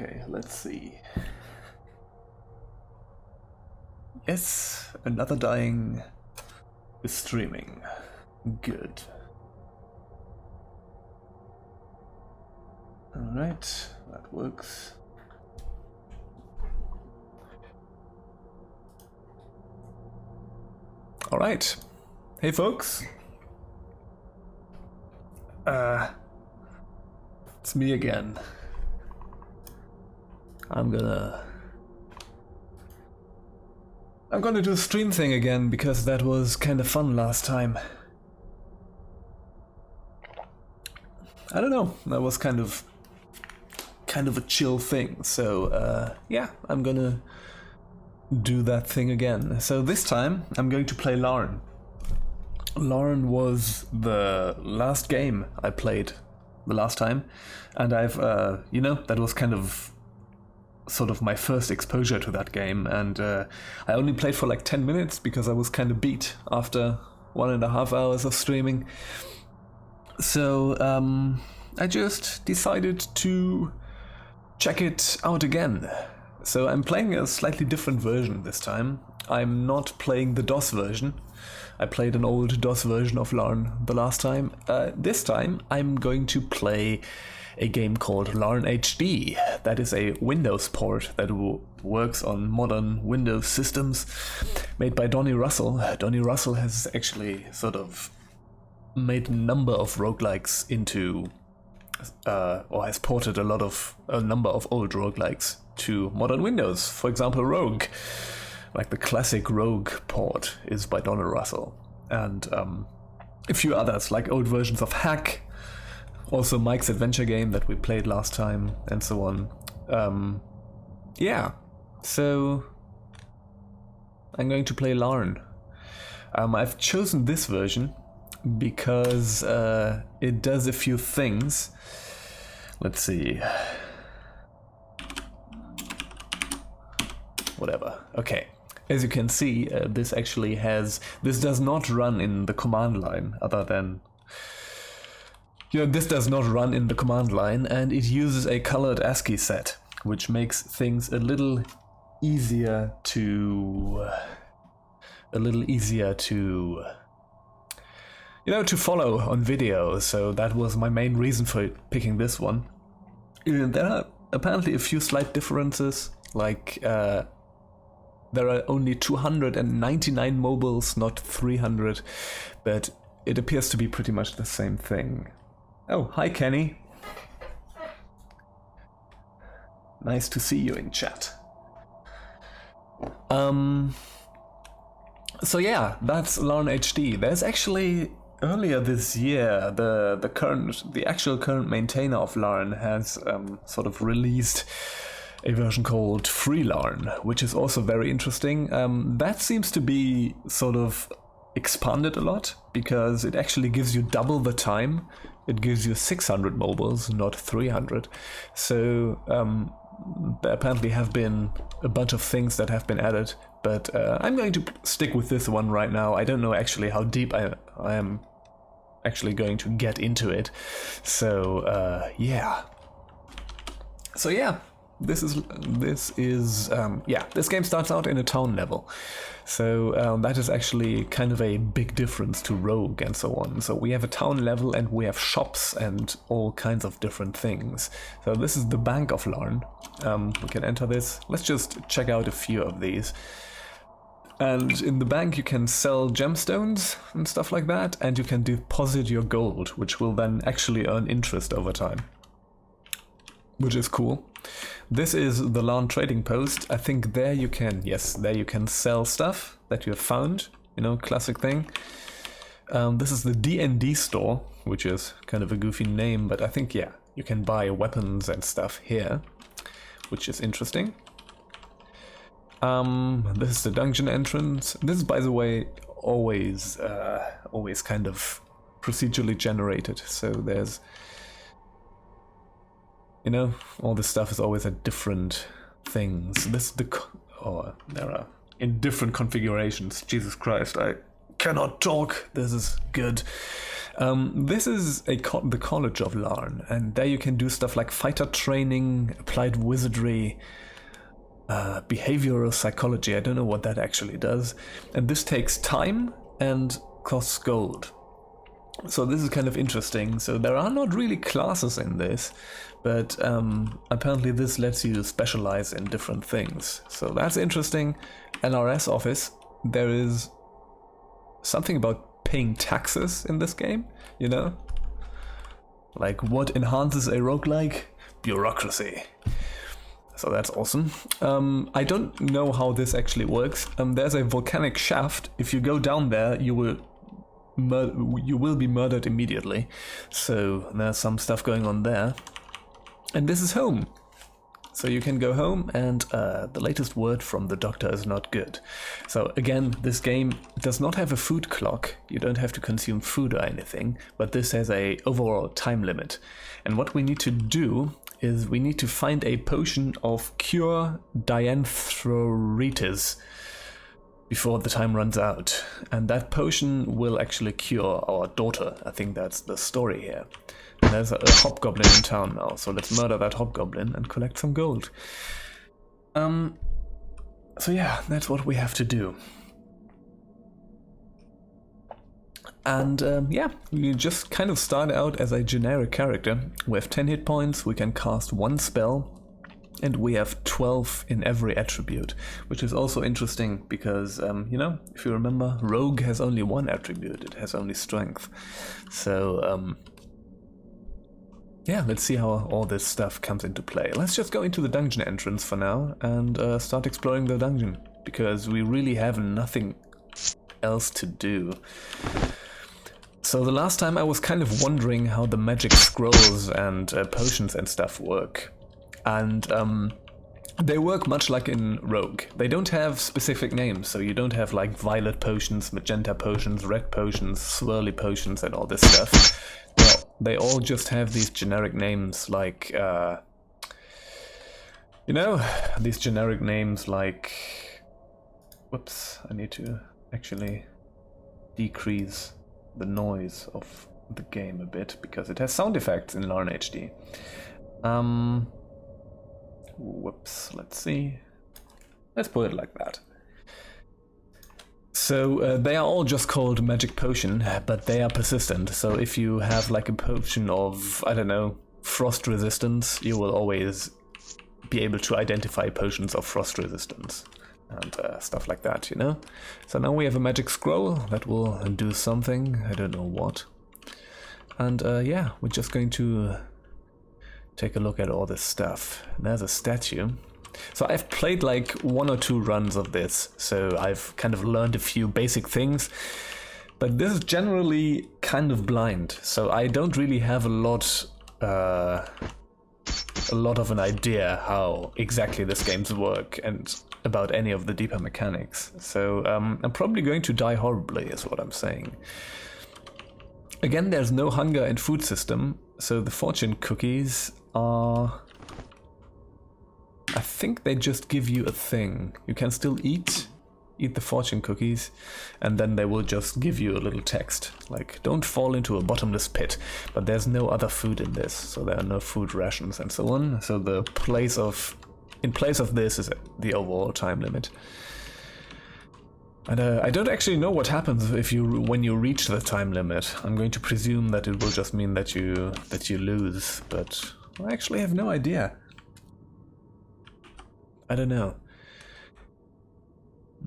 Okay, let's see. Yes, another dying is streaming. Good. Alright, that works. Alright. Hey folks. It's me again. I'm gonna do a stream thing again because that was kind of fun last time. I don't know, that was kind of a chill thing. So yeah, I'm gonna do that thing again. So this time I'm going to play Larn. Larn was the last game I played the last time, and I've that was kind of sort of my first exposure to that game, and I only played for like 10 minutes because I was kind of beat after 1.5 hours of streaming. So I just decided to check it out again. So I'm playing a slightly different version this time. I'm not playing the DOS version. I played an old DOS version of Larn the last time. This time I'm going to play a game called Larn HD. That is a Windows port that works on modern Windows systems, made by Donny Russell. Donny Russell has actually sort of made a number of roguelikes into, or has ported a number of old roguelikes to modern Windows. For example, Rogue. Like the classic Rogue port is by Donny Russell. And a few others, like old versions of Hack, also Mike's adventure game that we played last time, and so on. Yeah, so I'm going to play Larn. I've chosen this version because it does a few things. Let's see. Whatever. Okay. As you can see, this does not run in the command line, other than, this does not run in the command line, and it uses a colored ASCII set, which makes things a little easier to follow on video. So that was my main reason for picking this one. There are apparently a few slight differences, like there are only 299 mobiles, not 300, but it appears to be pretty much the same thing. Oh, hi Kenny. Nice to see you in chat. So yeah, that's Larn HD. There's actually, earlier this year, the actual current maintainer of Larn has sort of released a version called Free Larn, which is also very interesting. That seems to be sort of expanded a lot, because it actually gives you double the time. It gives you 600 mobiles, not 300. So there apparently have been a bunch of things that have been added, but I'm going to stick with this one right now. I don't know actually how deep I am actually going to get into it. So yeah. So yeah. This game starts out in a town level, so that is actually kind of a big difference to Rogue and so on. So we have a town level and we have shops and all kinds of different things. So this is the Bank of Larn. We can enter this. Let's just check out a few of these. And in the bank you can sell gemstones and stuff like that, and you can deposit your gold, which will then actually earn interest over time, which is cool. This is the Larn trading post. I think there you can sell stuff that you have found, classic thing. This is the D&D store, which is kind of a goofy name, but I think, yeah, you can buy weapons and stuff here, which is interesting. This is the dungeon entrance. This is, by the way, always kind of procedurally generated, so there's, all this stuff is always at different things. There are in different configurations. Jesus Christ, I cannot talk. This is good. This is the College of Larn, and there you can do stuff like fighter training, applied wizardry, behavioral psychology. I don't know what that actually does. And this takes time and costs gold. So this is kind of interesting. So there are not really classes in this, but apparently this lets you specialize in different things. So that's interesting. LRS office, there is something about paying taxes in this game, you know? Like, what enhances a roguelike? Bureaucracy. So that's awesome. I don't know how this actually works. There's a volcanic shaft. If you go down there, you will be murdered immediately. So there's some stuff going on there. And this is home. So you can go home, and the latest word from the doctor is not good. So again, this game does not have a food clock. You don't have to consume food or anything, but this has a overall time limit. And what we need to do is we need to find a potion of cure dienthroitis before the time runs out. And that potion will actually cure our daughter. I think that's the story here. And there's a hobgoblin in town now, so let's murder that hobgoblin and collect some gold. So yeah, that's what we have to do. And yeah, we just kind of start out as a generic character. We have 10 hit points, we can cast 1 spell, and we have 12 in every attribute, which is also interesting because, you know, if you remember, Rogue has only 1 attribute, it has only strength. So, yeah, let's see how all this stuff comes into play. Let's just go into the dungeon entrance for now and start exploring the dungeon, because we really have nothing else to do. So the last time I was kind of wondering how the magic scrolls and potions and stuff work. And they work much like in Rogue. They don't have specific names, so you don't have like violet potions, magenta potions, red potions, swirly potions and all this stuff. They all just have these generic names like, you know, these generic names like, whoops, I need to actually decrease the noise of the game a bit because it has sound effects in Larn HD. Whoops, let's see. Let's put it like that. So they are all just called magic potion, but they are persistent. So if you have like a potion of, I don't know, frost resistance, you will always be able to identify potions of frost resistance and stuff like that, you know? So now we have a magic scroll that will do something, I don't know what. And yeah, we're just going to take a look at all this stuff. There's a statue. So I've played like 1 or 2 runs of this, so I've kind of learned a few basic things, but this is generally kind of blind, so I don't really have a lot of an idea how exactly this games work and about any of the deeper mechanics. So I'm probably going to die horribly is what I'm saying. Again, there's no hunger and food system, so the fortune cookies are... I think they just give you a thing. You can still eat the fortune cookies, and then they will just give you a little text, like, don't fall into a bottomless pit. But there's no other food in this, so there are no food rations and so on. So in place of this is the overall time limit. And I don't actually know what happens when you reach the time limit. I'm going to presume that it will just mean that you lose, but I actually have no idea. I don't know.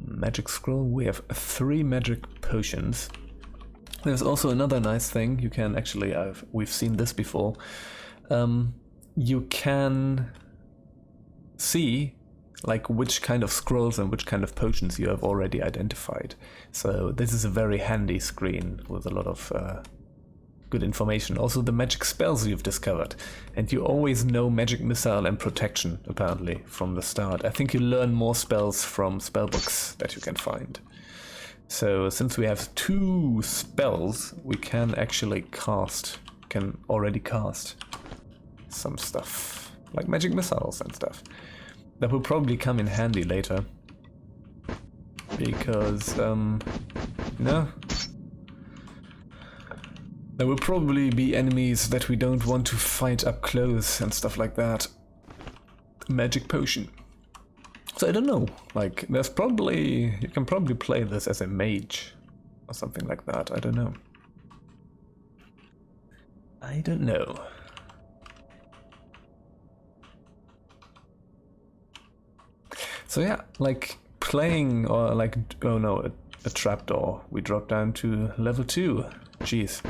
Magic scroll. We have 3 magic potions. There's also another nice thing. You can actually, we've seen this before. You can see like which kind of scrolls and which kind of potions you have already identified. So this is a very handy screen with a lot of good information. Also the magic spells you've discovered. And you always know magic missile and protection, apparently, from the start. I think you learn more spells from spellbooks that you can find. So since we have 2 spells, we can actually already cast some stuff, like magic missiles and stuff. That will probably come in handy later. Because, There will probably be enemies that we don't want to fight up close and stuff like that. Magic potion. So I don't know, like, there's probably... You can probably play this as a mage or something like that, I don't know. I don't know. So yeah, like, playing, or like, oh no, a trapdoor. We drop down to level 2. Jeez.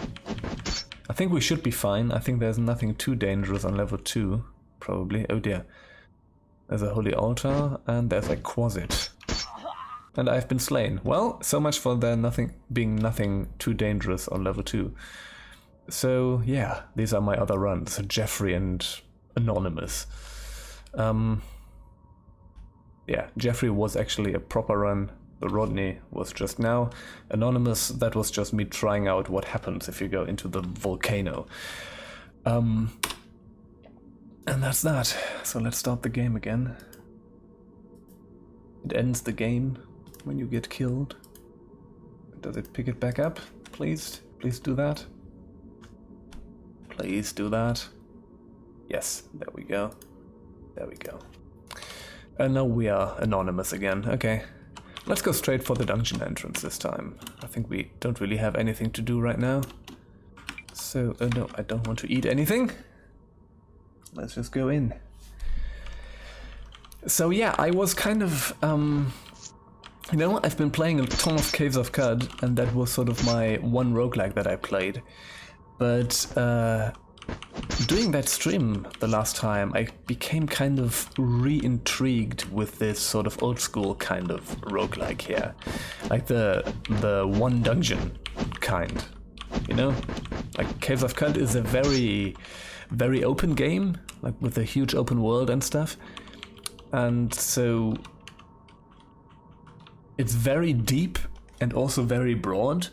I think we should be fine. I think there's nothing too dangerous on level 2, probably. Oh dear. There's a holy altar, and there's a quasit. And I've been slain. Well, so much for there being nothing too dangerous on level 2. So, yeah, these are my other runs. Jeffrey and Anonymous. Yeah, Jeffrey was actually a proper run. The Rodney was just now. Anonymous, that was just me trying out what happens if you go into the volcano. And that's that. So let's start the game again. It ends the game when you get killed. Does it pick it back up? Please? Please do that. Please do that. Yes, there we go. There we go. And now we are Anonymous again. Okay. Let's go straight for the dungeon entrance this time. I think we don't really have anything to do right now. So, no, I don't want to eat anything. Let's just go in. So yeah, I was kind of, you know, I've been playing a ton of Caves of Cud, and that was sort of my one roguelike that I played. But doing that stream the last time, I became kind of re-intrigued with this sort of old school kind of roguelike here. Like the one dungeon kind, you know? Like Caves of Cud is a very open game, like with a huge open world and stuff. And so it's very deep and also very broad.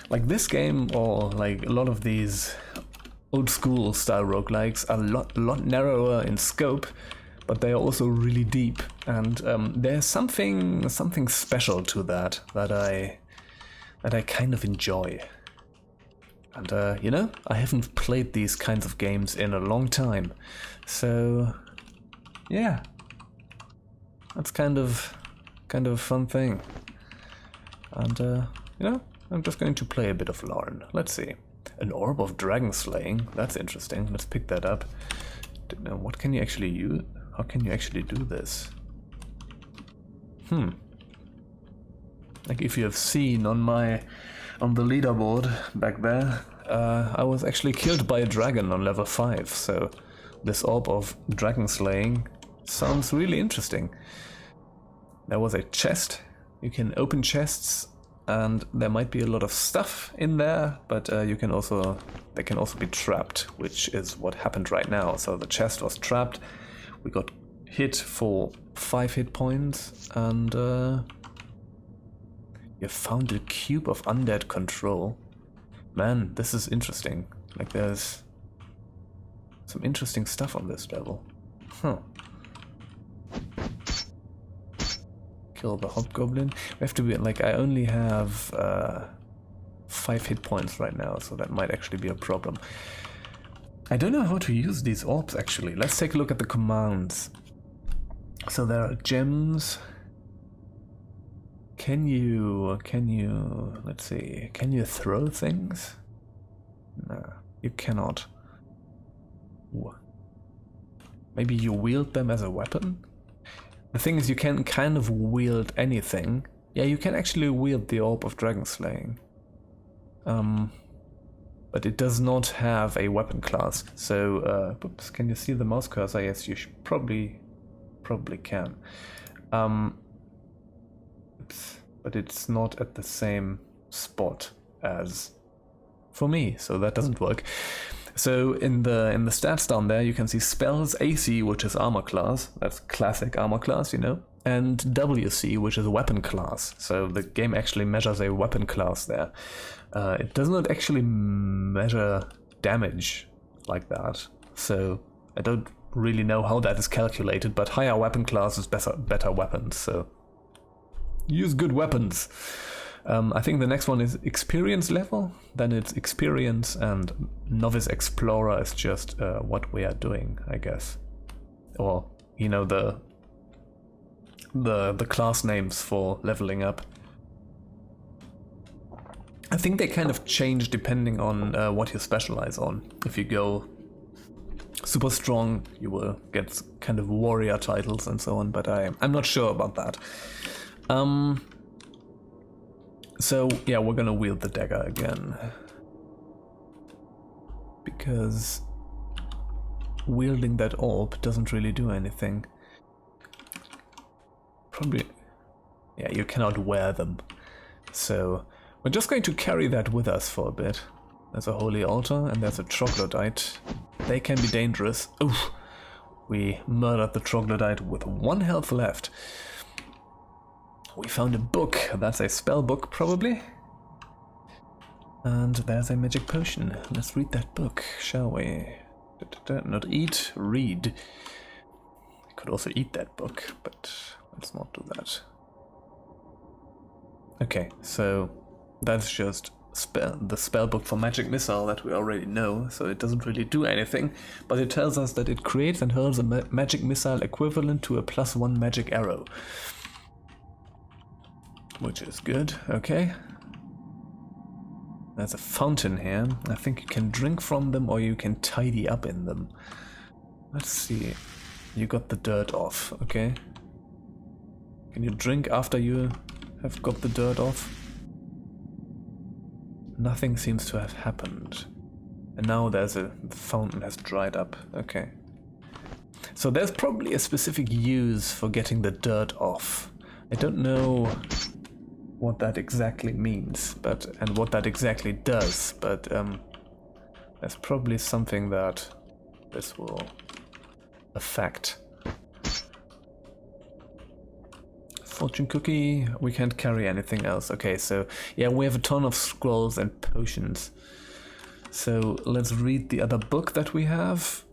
Like this game, or like a lot of these old school style roguelikes, are a lot narrower in scope, but they are also really deep. And there's something special to that I kind of enjoy. And you know, I haven't played these kinds of games in a long time, so yeah, that's kind of a fun thing. And you know, I'm just going to play a bit of Larn. Let's see. An orb of dragon slaying. That's interesting. Let's pick that up. Now, what can you actually use? How can you actually do this? Like if you have seen on the leaderboard back there, I was actually killed by a dragon on level 5. So this orb of dragon slaying sounds really interesting. There was a chest. You can open chests, and there might be a lot of stuff in there, but they can also be trapped, which is what happened right now. So the chest was trapped, we got hit for 5 hit points, and you found a cube of undead control. Man, this is interesting. Like there's some interesting stuff on this level. Huh. Kill the hobgoblin. We have to be like, I only have 5 hit points right now, so that might actually be a problem. I don't know how to use these orbs actually. Let's take a look at the commands. So there are gems. Can you let's see, can you throw things? No, you cannot. Ooh. Maybe you wield them as a weapon? The thing is, you can kind of wield anything. Yeah, you can actually wield the Orb of Dragon Slaying. But it does not have a weapon class. So, oops, can you see the mouse cursor? Yes, you should probably can. But it's not at the same spot as for me, so that doesn't work. So in the stats down there, you can see spells AC, which is armor class. That's classic armor class, you know. And WC, which is weapon class. So the game actually measures a weapon class there. It does not actually measure damage like that. So I don't really know how that is calculated, but higher weapon class is better weapons. So use good weapons. I think the next one is experience level, then it's experience, and novice explorer is just what we are doing, I guess. Or, you know, the class names for leveling up. I think they kind of change depending on what you specialize on. If you go super strong, you will get kind of warrior titles and so on, but I'm not sure about that. So yeah, we're gonna wield the dagger again, because wielding that orb doesn't really do anything. Probably, yeah, you cannot wear them, so we're just going to carry that with us for a bit. There's a holy altar and there's a troglodyte. They can be dangerous. Oof. We murdered the troglodyte with 1 health left. We found a book. That's a spell book, probably. And there's a magic potion. Let's read that book, shall we? Not eat, read. We could also eat that book, but let's not do that. Okay, so that's just the spell book for magic missile that we already know, so it doesn't really do anything, but it tells us that it creates and hurls a magic missile equivalent to a +1 magic arrow. Which is good, okay. There's a fountain here. I think you can drink from them or you can tidy up in them. Let's see. You got the dirt off, okay. Can you drink after you have got the dirt off? Nothing seems to have happened. And now the fountain has dried up, okay. So there's probably a specific use for getting the dirt off. I don't know what that exactly means, and what that exactly does, but there's probably something that this will affect. Fortune cookie, we can't carry anything else. Okay, so yeah, we have a ton of scrolls and potions. So let's read the other book that we have.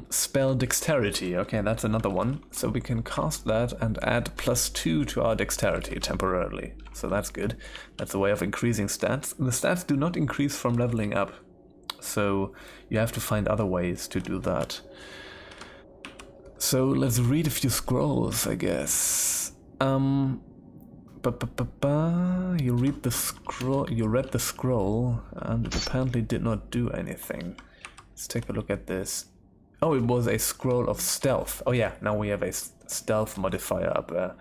Spell dexterity, okay, that's another one. So we can cast that and add +2 to our dexterity temporarily. So that's good. That's a way of increasing stats. The stats do not increase from leveling up, so you have to find other ways to do that. So let's read a few scrolls, I guess. You read the scroll. You read the scroll, and it apparently did not do anything. Let's take a look at this. Oh, it was a scroll of stealth. Oh yeah, now we have a stealth modifier up there.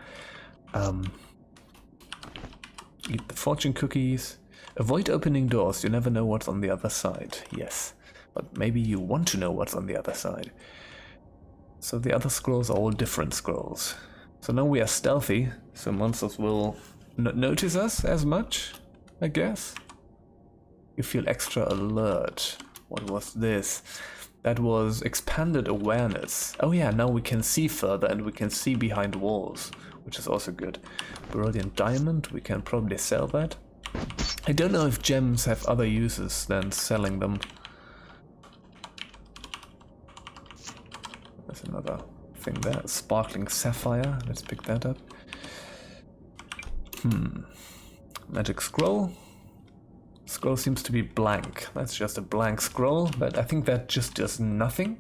Eat the fortune cookies. Avoid opening doors. You never know what's on the other side. Yes, but maybe you want to know what's on the other side. So the other scrolls are all different scrolls. So now we are stealthy, so monsters will not notice us as much, I guess. You feel extra alert. What was this? That was expanded awareness. Oh yeah, now we can see further and we can see behind walls, which is also good. Brilliant diamond, we can probably sell that. I don't know if gems have other uses than selling them. There's another thing there, sparkling sapphire. Let's pick that up. Magic scroll. Scroll seems to be blank. That's just a blank scroll, but I think that just does nothing.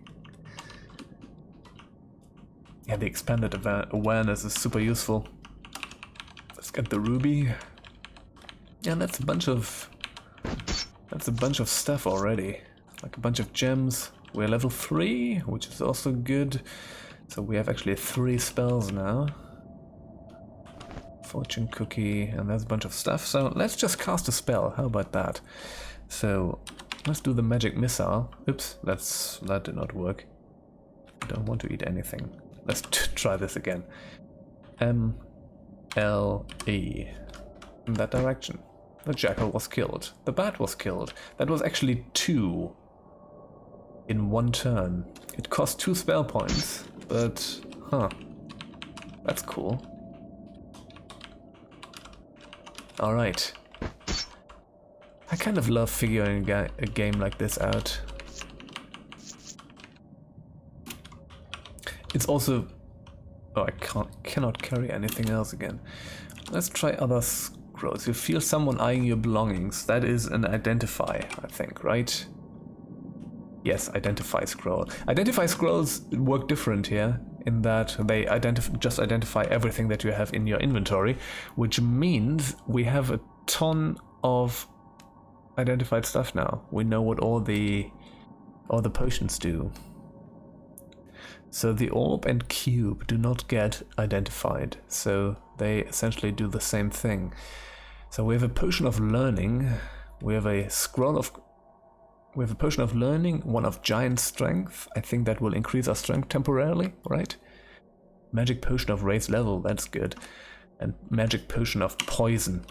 Yeah, the expanded awareness is super useful. Let's get the ruby. Yeah, that's a bunch of stuff already. Like a bunch of gems. We're level 3, which is also good. So we have actually 3 spells now. Fortune cookie, and there's a bunch of stuff. So let's just cast a spell. How about that? So let's do the magic missile. Oops, that did not work. Don't want to eat anything. Let's try this again. M-L-E. In that direction. The jackal was killed. The bat was killed. That was actually 2 in 1 turn. It cost 2 spell points, but that's cool. Alright. I kind of love figuring a game like this out. It's also... Oh, I cannot carry anything else again. Let's try other grows. You feel someone eyeing your belongings. That is an identify, I think, right? Yes, identify scroll. Identify scrolls work different here in that they just identify everything that you have in your inventory, which means we have a ton of identified stuff now. We know what all the potions do. So the orb and cube do not get identified, so they essentially do the same thing. So we have a potion of learning, we have a potion of learning, one of giant strength. I think that will increase our strength temporarily, right? Magic potion of raised level, that's good. And magic potion of poison.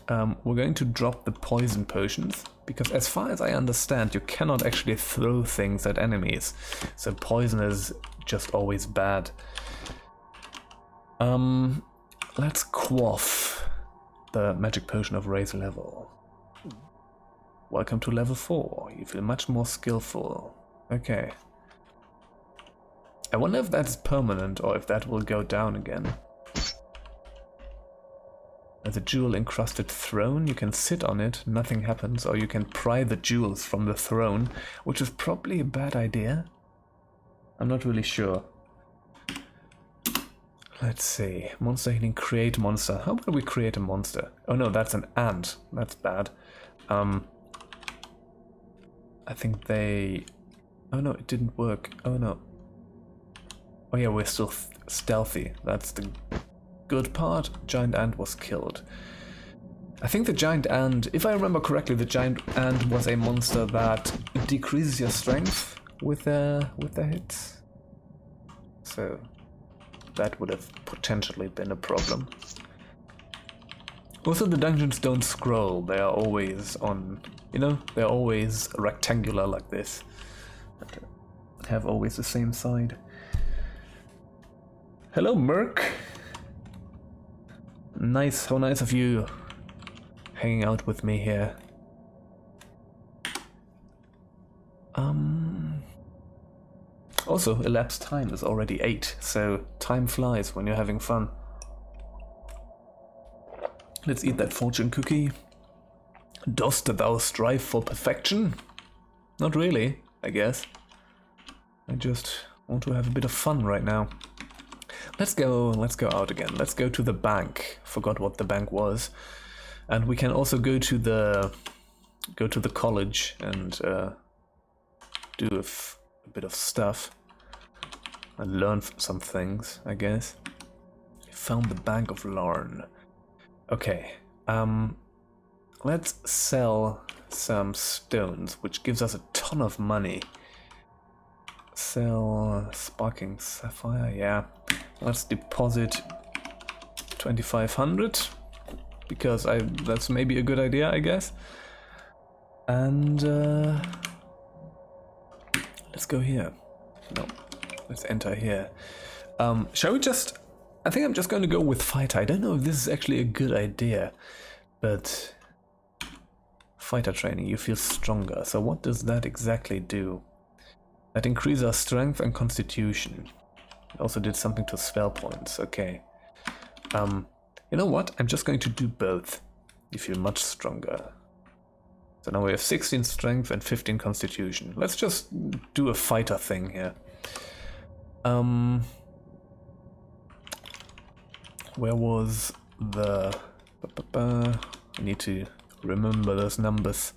We're going to drop the poison potions, because as far as I understand, you cannot actually throw things at enemies. So poison is just always bad. Let's quaff the magic potion of raise level. Welcome to level 4. You feel much more skillful. Okay. I wonder if that's permanent or if that will go down again. There's a jewel encrusted throne. You can sit on it, nothing happens, or you can pry the jewels from the throne, which is probably a bad idea. I'm not really sure. Let's see. Monster healing, create monster. How about we create a monster? Oh no, that's an ant. That's bad. I think they... Oh no, it didn't work. Oh no. Oh yeah, we're still stealthy. That's the good part. Giant ant was killed. I think the giant ant, if I remember correctly, the giant ant was a monster that decreases your strength with their hits. So that would have potentially been a problem. Also, the dungeons don't scroll. They are always on, you know, they're always rectangular like this. Have always the same side. Hello, Merc. Nice, how nice of you hanging out with me here. Also, elapsed time is already 8, so time flies when you're having fun. Let's eat that fortune cookie. Dost thou strive for perfection? Not really, I guess. I just want to have a bit of fun right now. Let's go out again. Let's go to the bank. Forgot what the bank was. And we can also go to the college and do a bit of stuff and learn some things, I guess. Found the Bank of Larn. Okay, let's sell some stones, which gives us a ton of money. Sell sparking sapphire, yeah. Let's deposit 2,500 because that's maybe a good idea, I guess. And let's go here. No, let's enter here. Shall we just? I think I'm just going to go with fighter. I don't know if this is actually a good idea, but fighter training, you feel stronger. So what does that exactly do? That increases our strength and constitution. It also did something to spell points. Okay. You know what? I'm just going to do both. You feel much stronger. So now we have 16 strength and 15 constitution. Let's just do a fighter thing here. Where was the... I need to remember those numbers.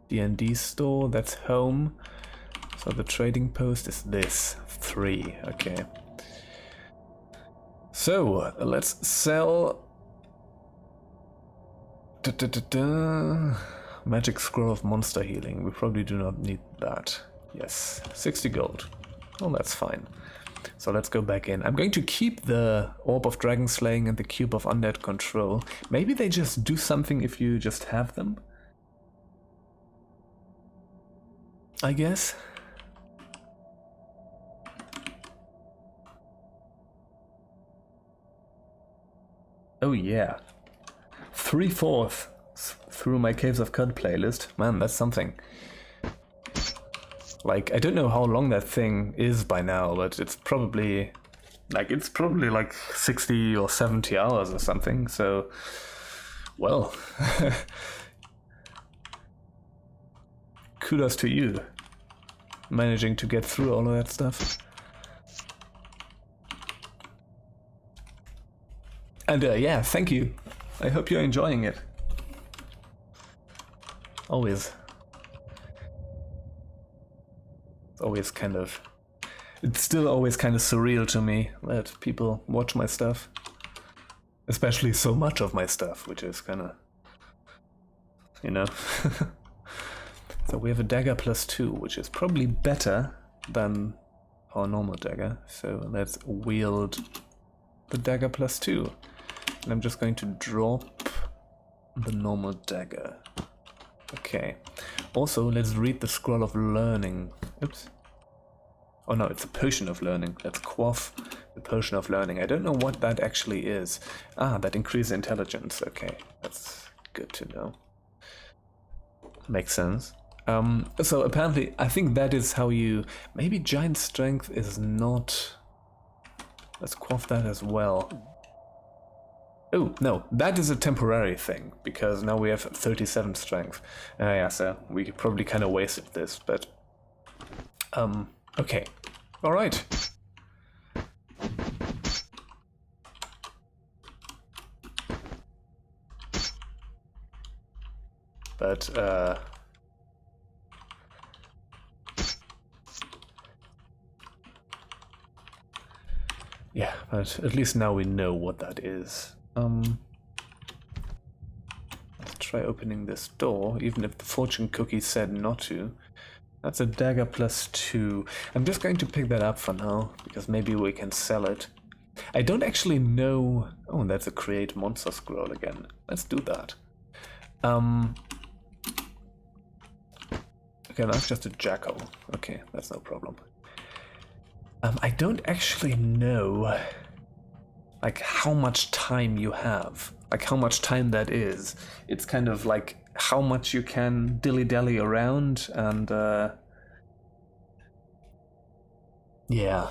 D&D store, that's home. So the trading post is this, 3, okay. So, let's sell... Magic Scroll of Monster Healing, we probably do not need that. Yes, 60 gold. Well, that's fine. So let's go back in. I'm going to keep the Orb of Dragon Slaying and the Cube of Undead Control. Maybe they just do something if you just have them? I guess. Oh yeah. 3/4 through my Caves of Cud playlist. Man, that's something. Like, I don't know how long that thing is by now, but it's probably like 60 or 70 hours or something. So Well, kudos to you, managing to get through all of that stuff. And yeah, thank you. I hope you're enjoying it. Always. It's still always kind of surreal to me that people watch my stuff. Especially so much of my stuff, which is kind of, you know. So we have a dagger +2, which is probably better than our normal dagger. So let's wield the dagger +2. And I'm just going to drop the normal dagger. Okay. Also, let's read the scroll of learning. Oops. Oh no, it's a potion of learning. Let's quaff the potion of learning. I don't know what that actually is. Ah, that increases intelligence. Okay, that's good to know. Makes sense. So apparently, I think that is how you... Maybe giant strength is not... Let's quaff that as well. Oh, no, that is a temporary thing, because now we have 37 strength. Yeah, so we probably kind of wasted this, but... okay. Alright. But, yeah, but at least now we know what that is. Let's try opening this door, even if the fortune cookie said not to. That's a dagger +2. I'm just going to pick that up for now, because maybe we can sell it. I don't actually know... Oh, that's a create monster scroll again. Let's do that. Okay, that's just a jackal. Okay, that's no problem. I don't actually know, like, how much time you have. Like, how much time that is. It's kind of like how much you can dilly-dally around, and, yeah.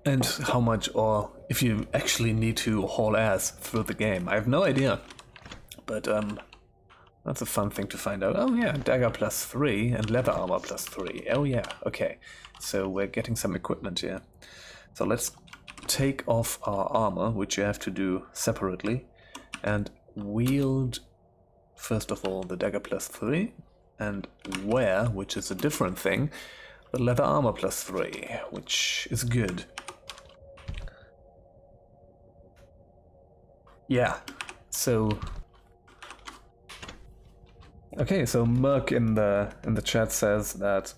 And how much, or if you actually need to haul ass through the game. I have no idea. But, that's a fun thing to find out. Oh yeah, dagger +3 and leather armor +3. Oh yeah, okay. So we're getting some equipment here. So let's take off our armor, which you have to do separately, and wield, first of all, the dagger +3, and wear, which is a different thing, the leather armor +3, which is good. Yeah, so... Okay, so Merc in the chat says that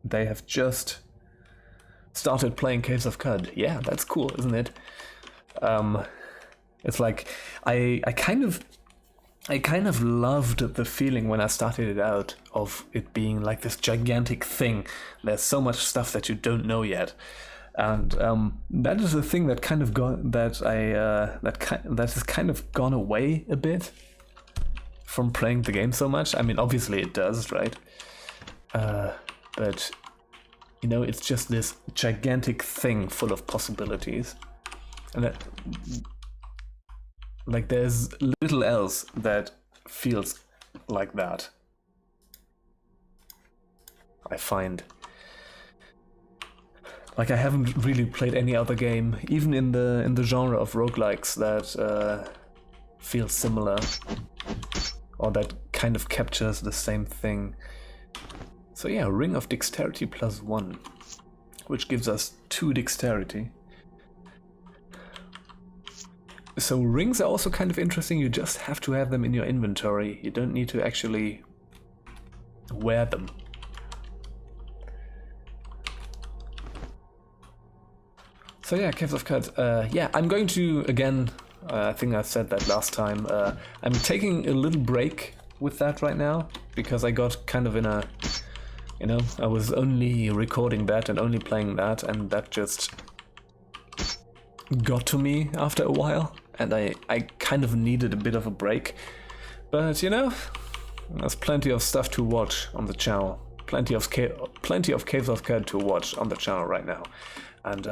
they have just started playing Caves of Qud. Yeah, that's cool, isn't it? It's like I kind of loved the feeling when I started it out of it being like this gigantic thing. There's so much stuff that you don't know yet, and that is the thing that kind of that has kind of gone away a bit from playing the game so much. I mean, obviously it does, right? But, you know, it's just this gigantic thing full of possibilities. And that, like, there's little else that feels like that, I find. Like, I haven't really played any other game, even in the genre of roguelikes, that feels similar, or that kind of captures the same thing. So yeah, Ring of Dexterity +1, which gives us 2 dexterity. So rings are also kind of interesting. You just have to have them in your inventory. You don't need to actually wear them. So yeah, Caves of Qud. Yeah, I'm going to, again, I think I said that last time, I'm taking a little break with that right now, because I got kind of in a, you know, I was only recording that and only playing that, and that just got to me after a while, and I kind of needed a bit of a break. But, you know, there's plenty of stuff to watch on the channel. Plenty of Caves of Qud to watch on the channel right now. And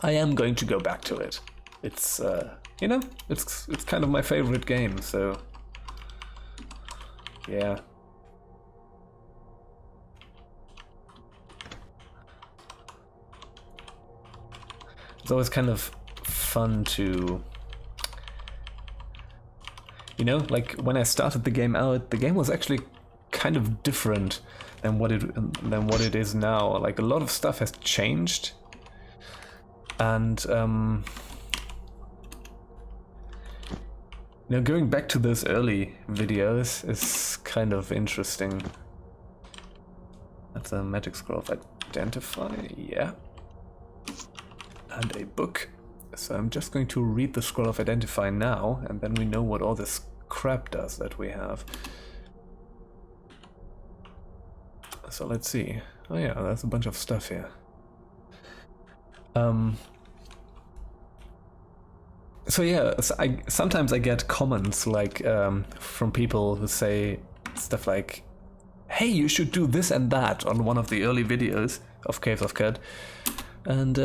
I am going to go back to it. It's it's kind of my favorite game, so yeah. It's always kind of fun to, like when I started the game out, the game was actually kind of different than what it is now. Like a lot of stuff has changed, and going back to those early videos is kind of interesting. That's a magic scroll of identify, yeah. And a book. So I'm just going to read the scroll of identify now, and then we know what all this crap does that we have. So let's see. Oh yeah, there's a bunch of stuff here. So yeah, sometimes I get comments like from people who say stuff like, "Hey, you should do this and that" on one of the early videos of Caves of Cud, and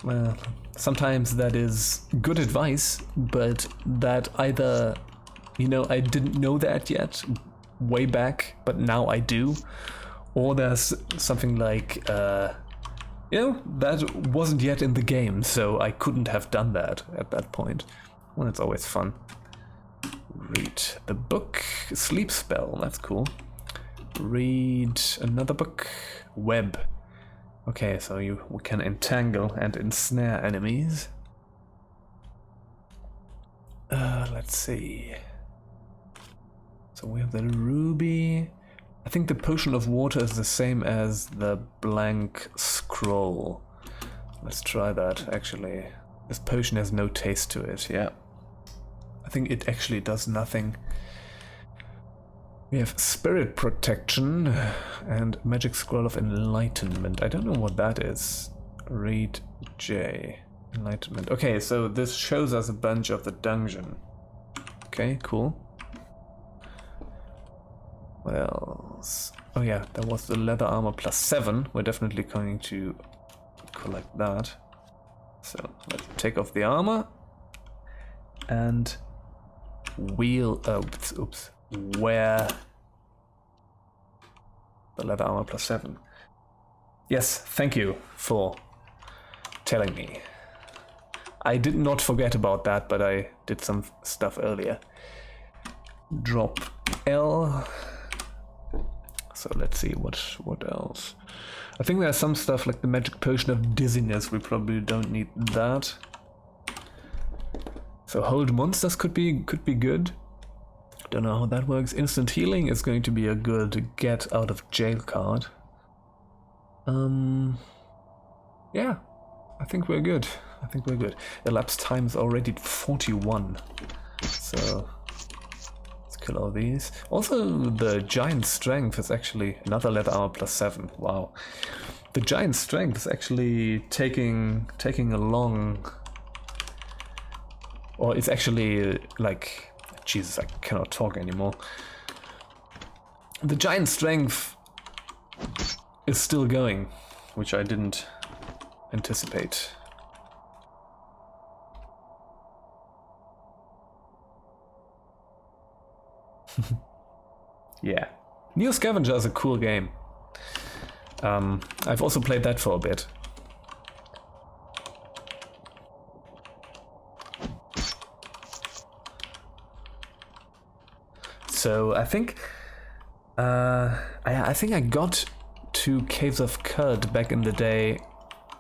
well, sometimes that is good advice, but that either I didn't know that yet way back, but now I do, or there's something like that wasn't yet in the game, so I couldn't have done that at that point. Well, it's always fun. Read the book. Sleep spell, that's cool. Read another book. Web. Okay, so we can entangle and ensnare enemies. Let's see. So we have the ruby. I think the potion of water is the same as the blank scroll. Let's try that, actually. This potion has no taste to it, yeah. I think it actually does nothing. We have spirit protection and magic scroll of enlightenment. I don't know what that is. Read J. Enlightenment. Okay, so this shows us a bunch of the dungeon. Okay, cool. What else? Oh yeah, there was the leather armor +7. We're definitely going to collect that. So let's take off the armor and wear the leather armor +7. Yes, thank you for telling me. I did not forget about that, but I did some stuff earlier. Drop L. So let's see what else. I think there's some stuff like the magic potion of dizziness. We probably don't need that. So hold monsters could be good. Don't know how that works. Instant healing is going to be a good get out of jail card. Yeah, I think we're good. Elapsed time is already 41. So let's kill all these. Also, the giant strength is actually another leather armor +7. Wow. The giant strength is actually taking a long, or it's actually like, Jesus, I cannot talk anymore. The giant strength is still going, which I didn't anticipate. Yeah. Neo Scavenger is a cool game. I've also played that for a bit. So I think I think I got to Caves of Cud back in the day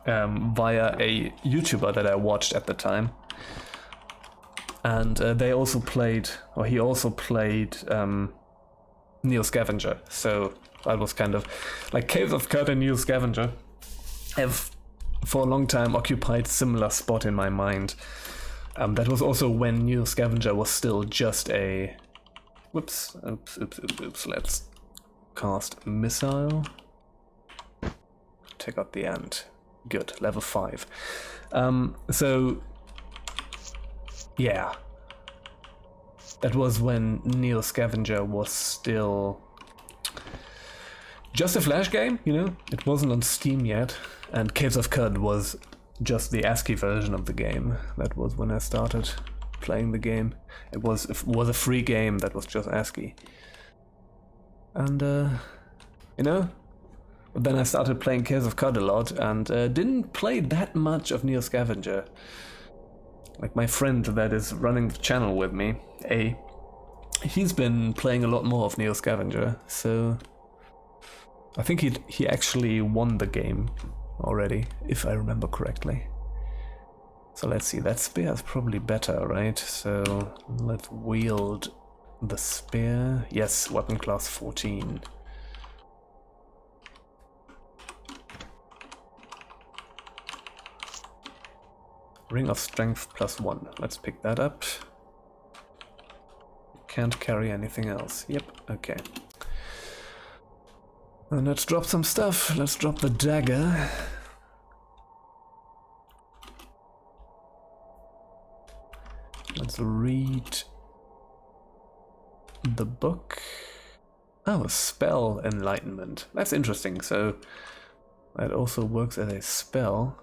via a YouTuber that I watched at the time, and he also played Neo Scavenger. So I was kind of like Caves of Cud and Neo Scavenger have for a long time occupied similar spot in my mind. That was also when Neo Scavenger was still just a oops, let's cast missile. Take out the ant. Good, level 5. So yeah. That was when Neo Scavenger was still just a Flash game, It wasn't on Steam yet. And Caves of Cud was just the ASCII version of the game. That was when I started playing the game. It was a free game that was just ASCII. And, you know, but then I started playing Caves of Cud a lot and didn't play that much of Neo Scavenger. Like my friend that is running the channel with me, he's been playing a lot more of Neo Scavenger, so I think he actually won the game already, if I remember correctly. So let's see, that spear is probably better, right? So let's wield the spear. Yes, weapon class 14. Ring of Strength +1. Let's pick that up. Can't carry anything else. Yep, okay. And let's drop some stuff. Let's drop the dagger. Let's read the book. Oh, spell enlightenment. That's interesting. So that also works as a spell.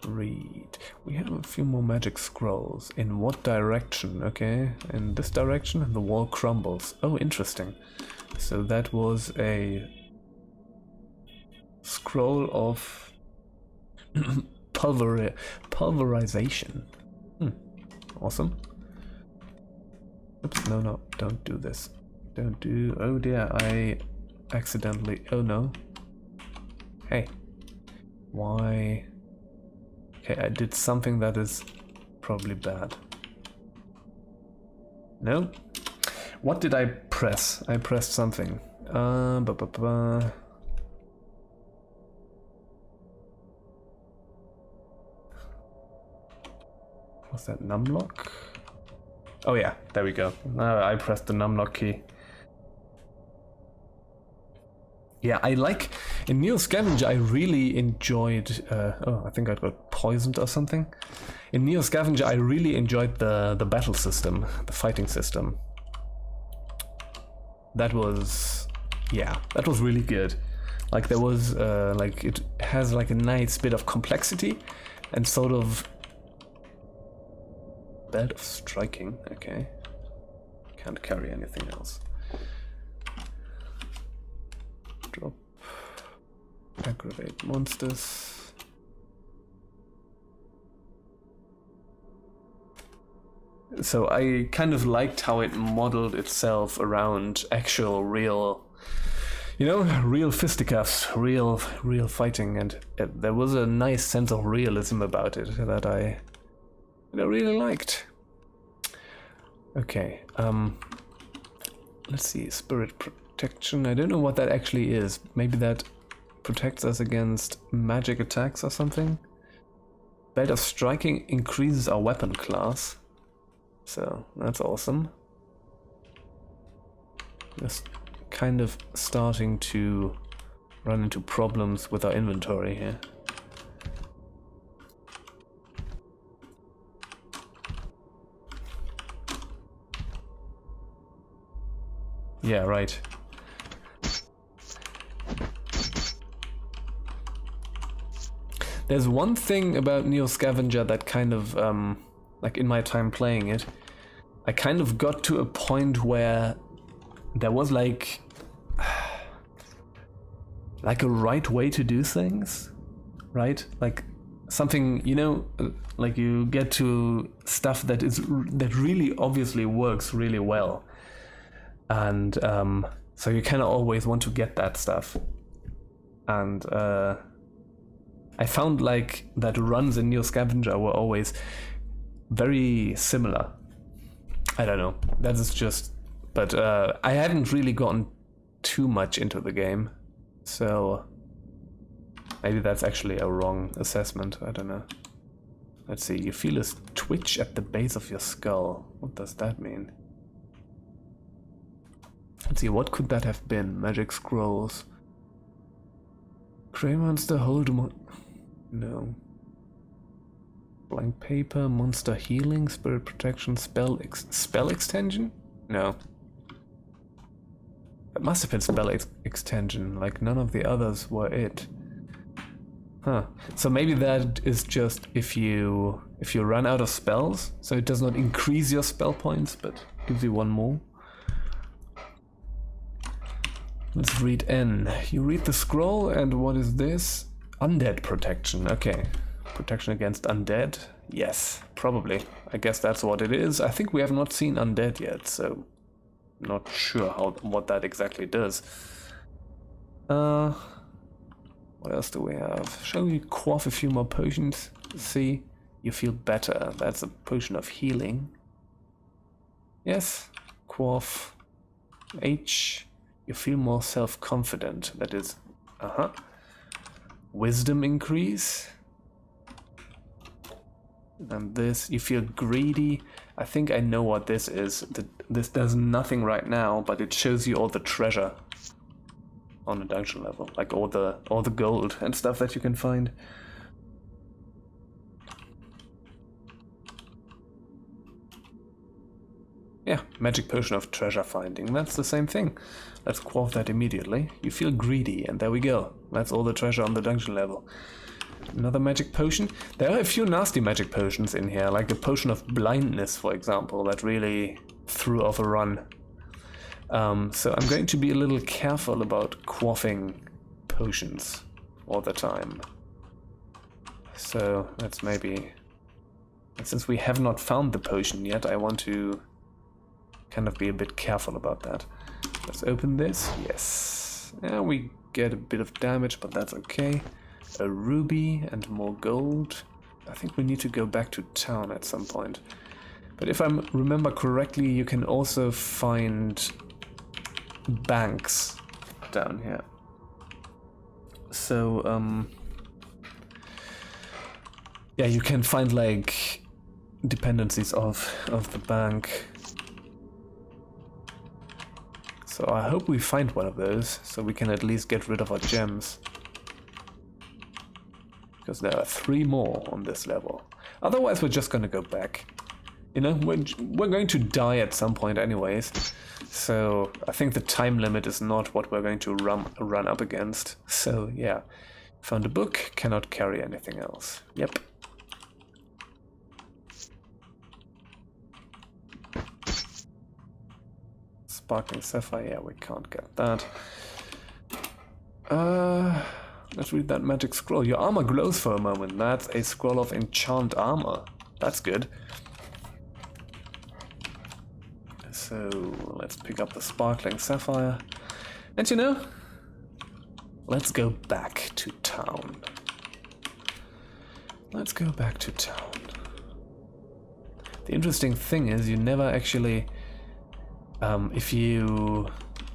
Read. We have a few more magic scrolls. In what direction? Okay, in this direction, and the wall crumbles. Oh, interesting. So that was a scroll of pulverization. Awesome. Oops, no, don't do this. Don't do... Oh dear, I accidentally... Oh no. Hey. Why... Okay, I did something that is probably bad. No? What did I press? I pressed something. Was that numlock? Oh yeah, there we go. I pressed the numlock key. Yeah, I like... In Neo Scavenger, I really enjoyed... oh, I think I got poisoned or something. In Neo Scavenger, I really enjoyed the battle system, the fighting system. That was... Yeah, that was really good. Like, there was... like, it has, like, a nice bit of complexity and sort of... Bed of striking, okay. Can't carry anything else. Drop. Aggravate monsters. So I kind of liked how it modeled itself around actual real, you know, real fisticuffs, real fighting, and there was a nice sense of realism about it that I really liked. Okay, let's see, spirit protection. I don't know what that actually is. Maybe that protects us against magic attacks or something. Belt of striking increases our weapon class. So that's awesome. Just kind of starting to run into problems with our inventory here. Yeah, right. There's one thing about Neo Scavenger that kind of, like in my time playing it, I kind of got to a point where there was like a right way to do things, right? Like something, you know, like you get to stuff that really obviously works really well. And so you kind of always want to get that stuff. And I found like that runs in Neo Scavenger were always very similar. I don't know, that is just... But I hadn't really gotten too much into the game. So maybe that's actually a wrong assessment, I don't know. Let's see, you feel a twitch at the base of your skull. What does that mean? Let's see, what could that have been? Magic scrolls. Grey monster, hold no. Blank paper, monster healing, spirit protection, spell extension? No. It must have been spell extension, like none of the others were it. Huh. So maybe that is just if you run out of spells, so it does not increase your spell points, but gives you one more. Let's read N. You read the scroll, and what is this? Undead protection. Okay. Protection against undead? Yes, probably. I guess that's what it is. I think we have not seen undead yet, so not sure what that exactly does. What else do we have? Shall we quaff a few more potions? See, you feel better. That's a potion of healing. Yes, quaff. H, you feel more self-confident. That is, wisdom increase. And this, you feel greedy. I think I know what this is. This does nothing right now, but it shows you all the treasure on the dungeon level, like all the gold and stuff that you can find. Yeah, magic potion of treasure finding. That's the same thing. Let's quaff that immediately. You feel greedy, and there we go. That's all the treasure on the dungeon level. Another magic potion. There are a few nasty magic potions in here, like the potion of blindness, for example, that really threw off a run. So I'm going to be a little careful about quaffing potions all the time. So let's maybe... Since we have not found the potion yet, I want to kind of be a bit careful about that. Let's open this. Yes. Yeah, we get a bit of damage, but that's okay. A ruby and more gold. I think we need to go back to town at some point. But if I remember correctly, you can also find banks down here. So, yeah, you can find like dependencies of the bank. So I hope we find one of those, so we can at least get rid of our gems. Because there are 3 more on this level. Otherwise, we're just gonna go back. You know, we're going to die at some point anyways. So I think the time limit is not what we're going to run up against. So yeah, found a book, cannot carry anything else. Yep. Sparkling sapphire, yeah, we can't get that. Let's read that magic scroll. Your armor glows for a moment. That's a scroll of enchant armor. That's good. So let's pick up the sparkling sapphire. And you know, let's go back to town. Let's go back to town. The interesting thing is you never actually, if you,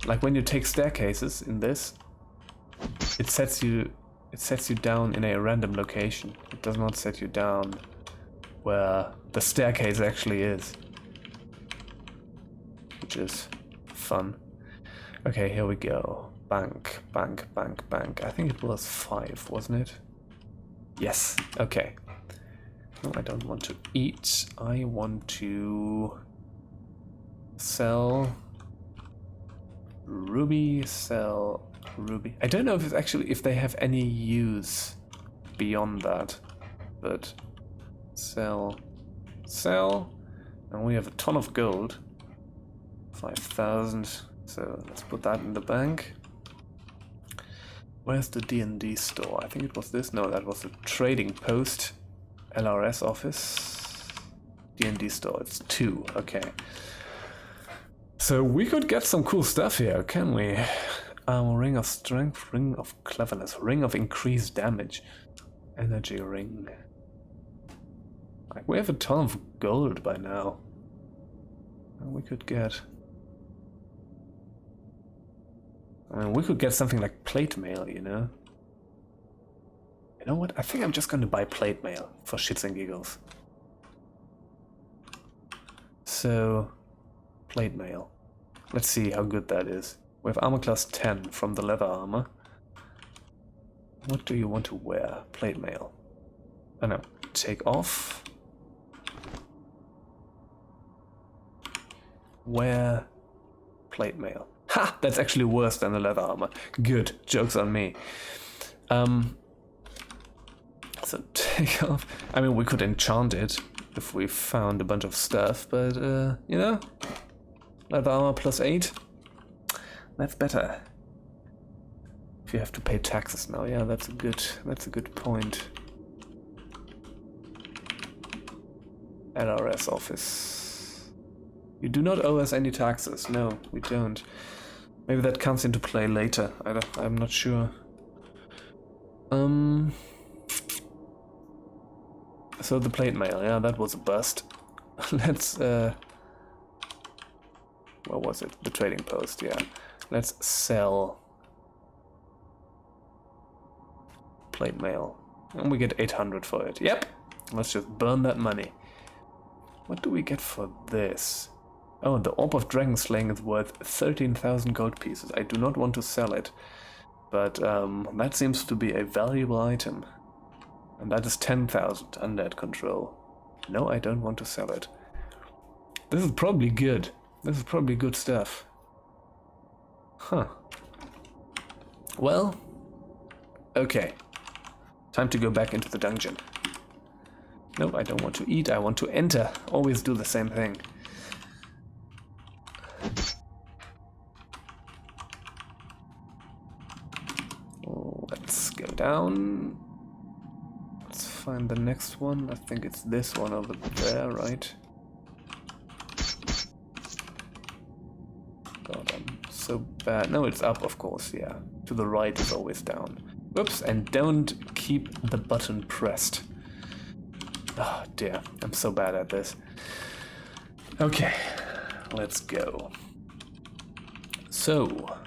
like when you take staircases in this, it sets you down in a random location. It does not set you down where the staircase actually is, which is fun. Okay, here we go. Bank, bank, bank, bank. I think it was 5, wasn't it? Yes. Okay. No, I don't want to eat. I want to sell ruby. Sell ruby. I don't know if it's actually if they have any use beyond that, but sell, and we have a ton of gold, 5,000. So let's put that in the bank. Where's the D&D store? I think it was this. No, that was the trading post, LRS office, D&D store. It's 2. Okay. So we could get some cool stuff here, can we? Ring of strength, ring of cleverness, ring of increased damage, energy ring. Like, we have a ton of gold by now. And we could get... I mean, we could get something like plate mail, you know? You know what? I think I'm just going to buy plate mail for shits and giggles. So, plate mail. Let's see how good that is. We have armor class 10 from the leather armor. What do you want to wear? Plate mail. Oh no, take off. Wear plate mail. Ha! That's actually worse than the leather armor. Good. Joke's on me. So take off. I mean, we could enchant it if we found a bunch of stuff, but you know, leather armor +8. That's better. If you have to pay taxes now, yeah, that's a good point. LRS office. You do not owe us any taxes. No, we don't. Maybe that comes into play later. I'm not sure. So the plate mail, yeah, that was a bust. Let's what was it? The trading post, yeah. Let's sell plate mail. And we get 800 for it. Yep. Let's just burn that money. What do we get for this? Oh, the Orb of Dragon Slaying is worth 13,000 gold pieces. I do not want to sell it, but that seems to be a valuable item. And that is 10,000 undead control. No, I don't want to sell it. This is probably good. This is probably good stuff. Huh. Well, okay. Time to go back into the dungeon. No, I don't want to eat, I want to enter. Always do the same thing. Let's go down. Let's find the next one. I think it's this one over there, right? God, I'm so bad. No, it's up, of course, yeah. To the right is always down. Oops, and don't keep the button pressed. Oh dear, I'm so bad at this. Okay, let's go. So,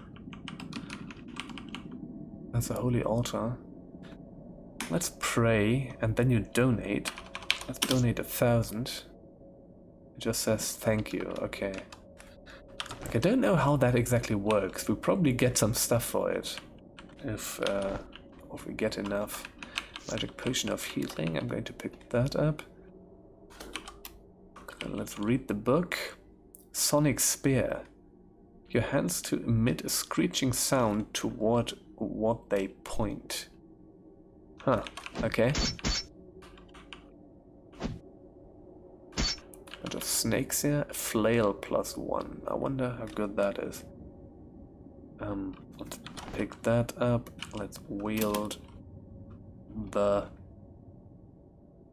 that's a holy altar. Let's pray, and then you donate. Let's donate 1,000. It just says thank you, okay. Like, I don't know how that exactly works. We'll probably get some stuff for it. If we get enough. Magic Potion of Healing, I'm going to pick that up. And let's read the book. Sonic Spear. Your hands to emit a screeching sound toward what they point. Huh, okay. Bunch of snakes here. Flail +1. I wonder how good that is. Let's pick that up. Let's wield the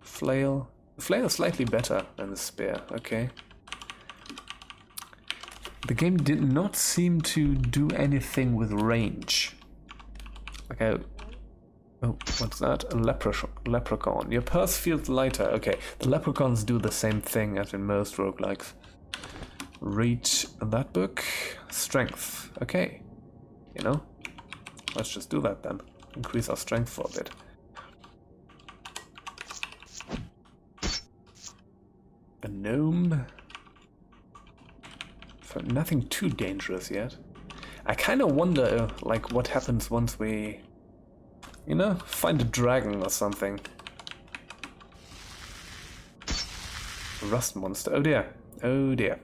flail. The flail is slightly better than the spear, okay. The game did not seem to do anything with range. Like oh, what's that? A leprechaun. Your purse feels lighter. Okay, the leprechauns do the same thing as in most roguelikes. Read that book. Strength. Okay. You know, let's just do that then. Increase our strength for a bit. A gnome. So nothing too dangerous yet. I kind of wonder, like, what happens once we, you know, find a dragon or something. A rust monster. Oh dear. Oh dear.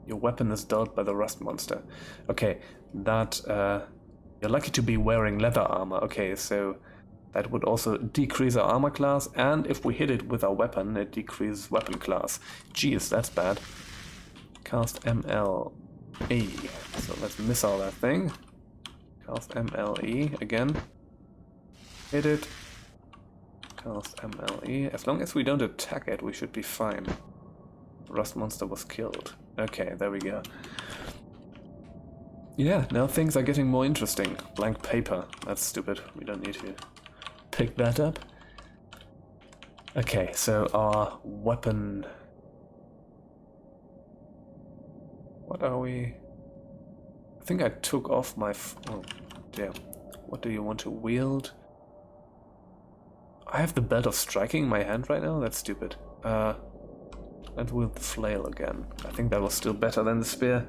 Your weapon is dulled by the rust monster. Okay, that, you're lucky to be wearing leather armor. Okay, so that would also decrease our armor class, and if we hit it with our weapon, it decreases weapon class. Jeez, that's bad. Cast MLE. So let's missile that thing. Cast MLE again. Hit it. Cast MLE. As long as we don't attack it, we should be fine. Rust monster was killed. Okay, there we go. Yeah, now things are getting more interesting. Blank paper. That's stupid. We don't need to pick that up. Okay, so our weapon... What are we... I think I took off my... Oh, dear. What do you want to wield? I have the belt of striking in my hand right now? That's stupid. Let's wield the flail again. I think that was still better than the spear.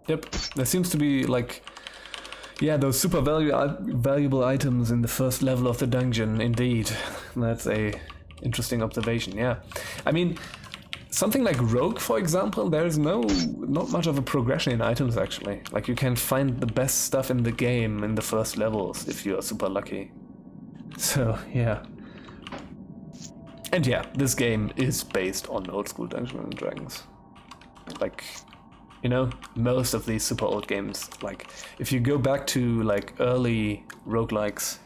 Yep, there seems to be, like... Yeah, those super valuable items in the first level of the dungeon, indeed. That's a interesting observation, yeah. I mean, something like Rogue, for example, there's not much of a progression in items, actually. Like, you can find the best stuff in the game in the first levels, if you're super lucky. So, yeah. And yeah, this game is based on old school Dungeons and Dragons. Like, you know, most of these super old games, like, if you go back to, like, early roguelikes,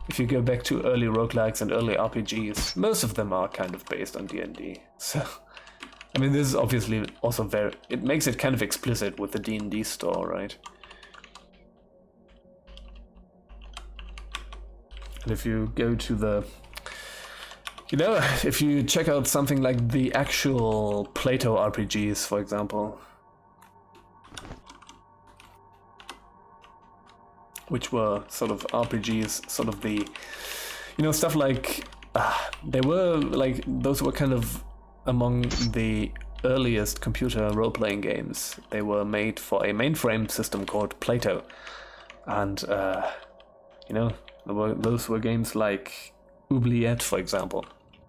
if you go back to early roguelikes and early RPGs, most of them are kind of based on D&D. So, I mean, this is obviously also it makes it kind of explicit with the D&D store, right? And if you go to the, you know, if you check out something like the actual Plato RPGs, for example, which were sort of RPGs, sort of the, you know, stuff like, they were like, those were kind of among the earliest computer role-playing games. They were made for a mainframe system called Plato. And, you know, those were games like Oubliette, for example.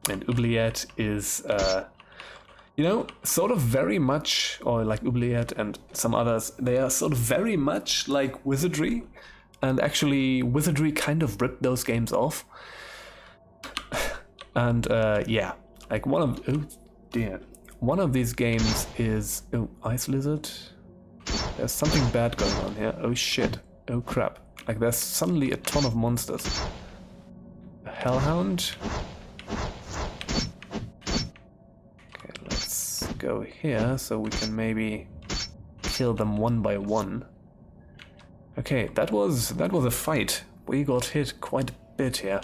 And Oubliette is, you know, sort of very much, or like Oubliette and some others, they are sort of very much like Wizardry. And actually, Wizardry kind of ripped those games off. And, yeah, like one of these games is, oh, Ice Lizard? There's something bad going on here. Oh shit. Oh crap. Like, there's suddenly a ton of monsters. A Hellhound? Okay, let's go here so we can maybe kill them one by one. Okay, that was a fight. We got hit quite a bit here.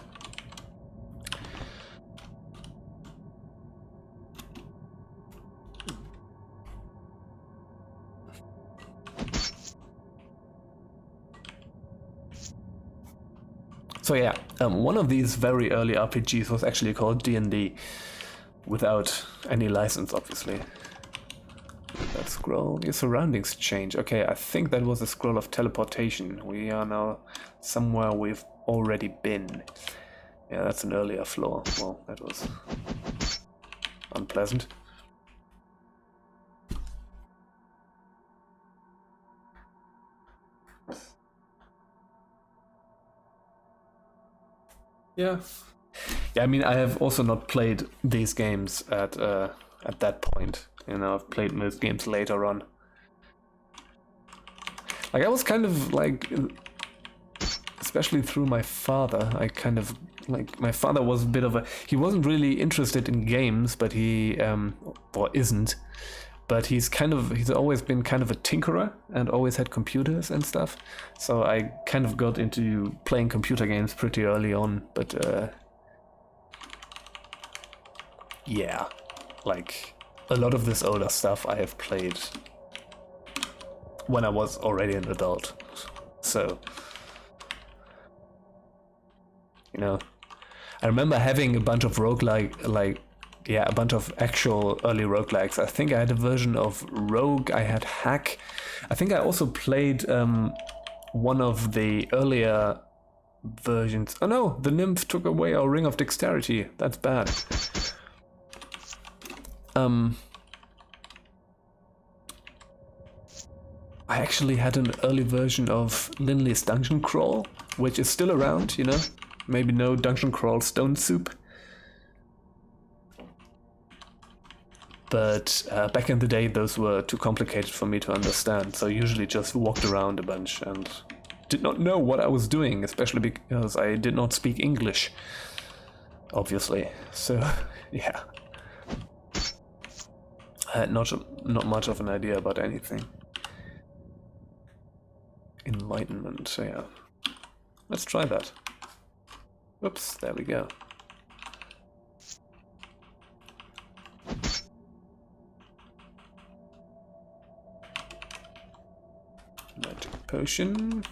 So yeah, one of these very early RPGs was actually called D&D, without any license, obviously. That scroll, your surroundings change. Okay, I think that was a scroll of teleportation. We are now somewhere we've already been. Yeah, that's an earlier floor. Well, that was unpleasant. Yeah. Yeah, I mean, I have also not played these games at that point. You know, I've played most games later on. Like, I was kind of like, especially through my father, I kind of, like, my father was a bit of a, he wasn't really interested in games, but he, or isn't, but he's always been kind of a tinkerer and always had computers and stuff. So I kind of got into playing computer games pretty early on, but, yeah, like, a lot of this older stuff I have played when I was already an adult. So, you know, I remember having a bunch of a bunch of actual early roguelikes. I think I had a version of Rogue, I had Hack. I think I also played one of the earlier versions. Oh no, the nymph took away our Ring of Dexterity. That's bad. I actually had an early version of Linley's Dungeon Crawl, which is still around, you know? Maybe no Dungeon Crawl Stone Soup. But back in the day, those were too complicated for me to understand, so I usually just walked around a bunch and did not know what I was doing, especially because I did not speak English, obviously. So, yeah. I had not much of an idea about anything. Enlightenment, so yeah. Let's try that. Oops, there we go. Magic potion.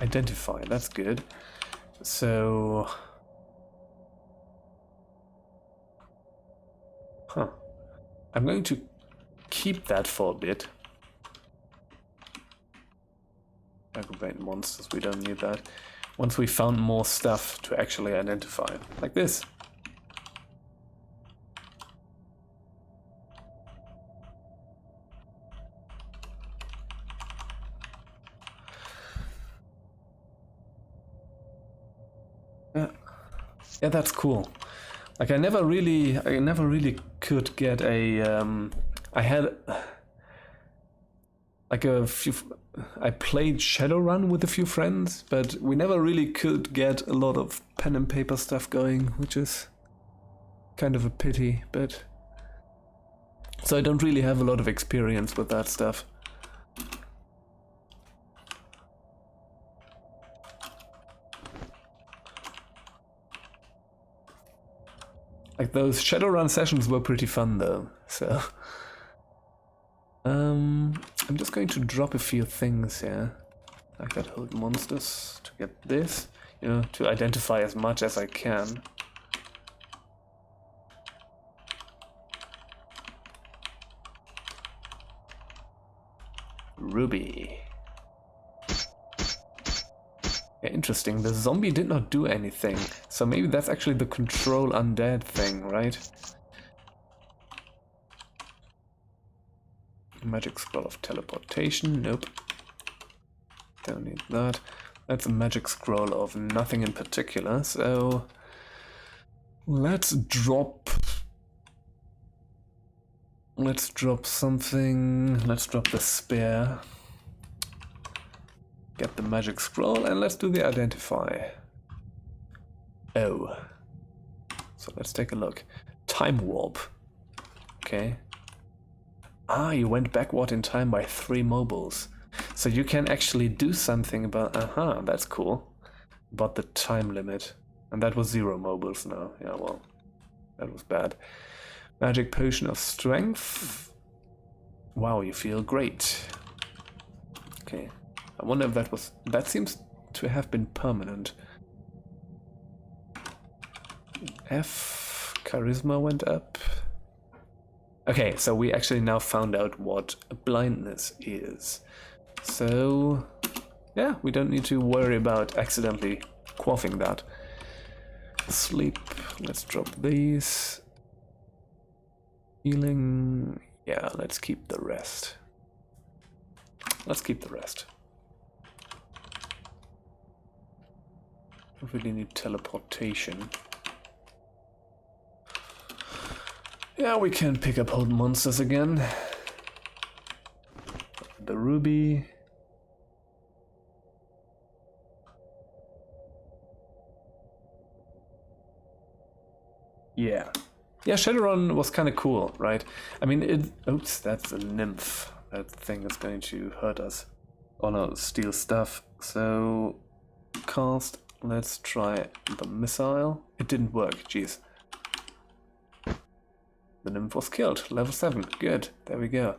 Identify, that's good. So... Huh. I'm going to keep that for a bit. Aggravate monsters, we don't need that. Once we found more stuff to actually identify, like this. Yeah, that's cool. Like I never really could get a. I had like a few. I played Shadowrun with a few friends, but we never really could get a lot of pen and paper stuff going, which is kind of a pity. But so I don't really have a lot of experience with that stuff. Like those Shadowrun sessions were pretty fun though, so I'm just going to drop a few things here. Like that hold monsters to get this, you know, to identify as much as I can. Ruby. Yeah, interesting. The zombie did not do anything, so maybe that's actually the control undead thing, right? Magic scroll of teleportation. Nope. Don't need that. That's a magic scroll of nothing in particular, so let's drop something. Let's drop the spear. Get the magic scroll and let's do the identify. Oh. So let's take a look. Time warp. Okay. Ah, you went backward in time by 3 mobiles. So you can actually do something about... Aha, that's cool. About the time limit. And that was 0 mobiles now. Yeah, well, that was bad. Magic potion of strength. Wow, you feel great. Okay. I wonder if that was... That seems to have been permanent. F... Charisma went up. Okay, so we actually now found out what blindness is. So... yeah, we don't need to worry about accidentally quaffing that. Sleep. Let's drop these. Healing... yeah, let's keep the rest. Let's keep the rest. I really need teleportation. Yeah, we can pick up old monsters again. The ruby. Yeah. Yeah, Shadowrun was kind of cool, right? I mean, it... oops, that's a nymph. That thing is going to hurt us. Oh no, steal stuff. So... cast... let's try the missile. It didn't work, jeez. The nymph was killed. Level 7. Good. There we go.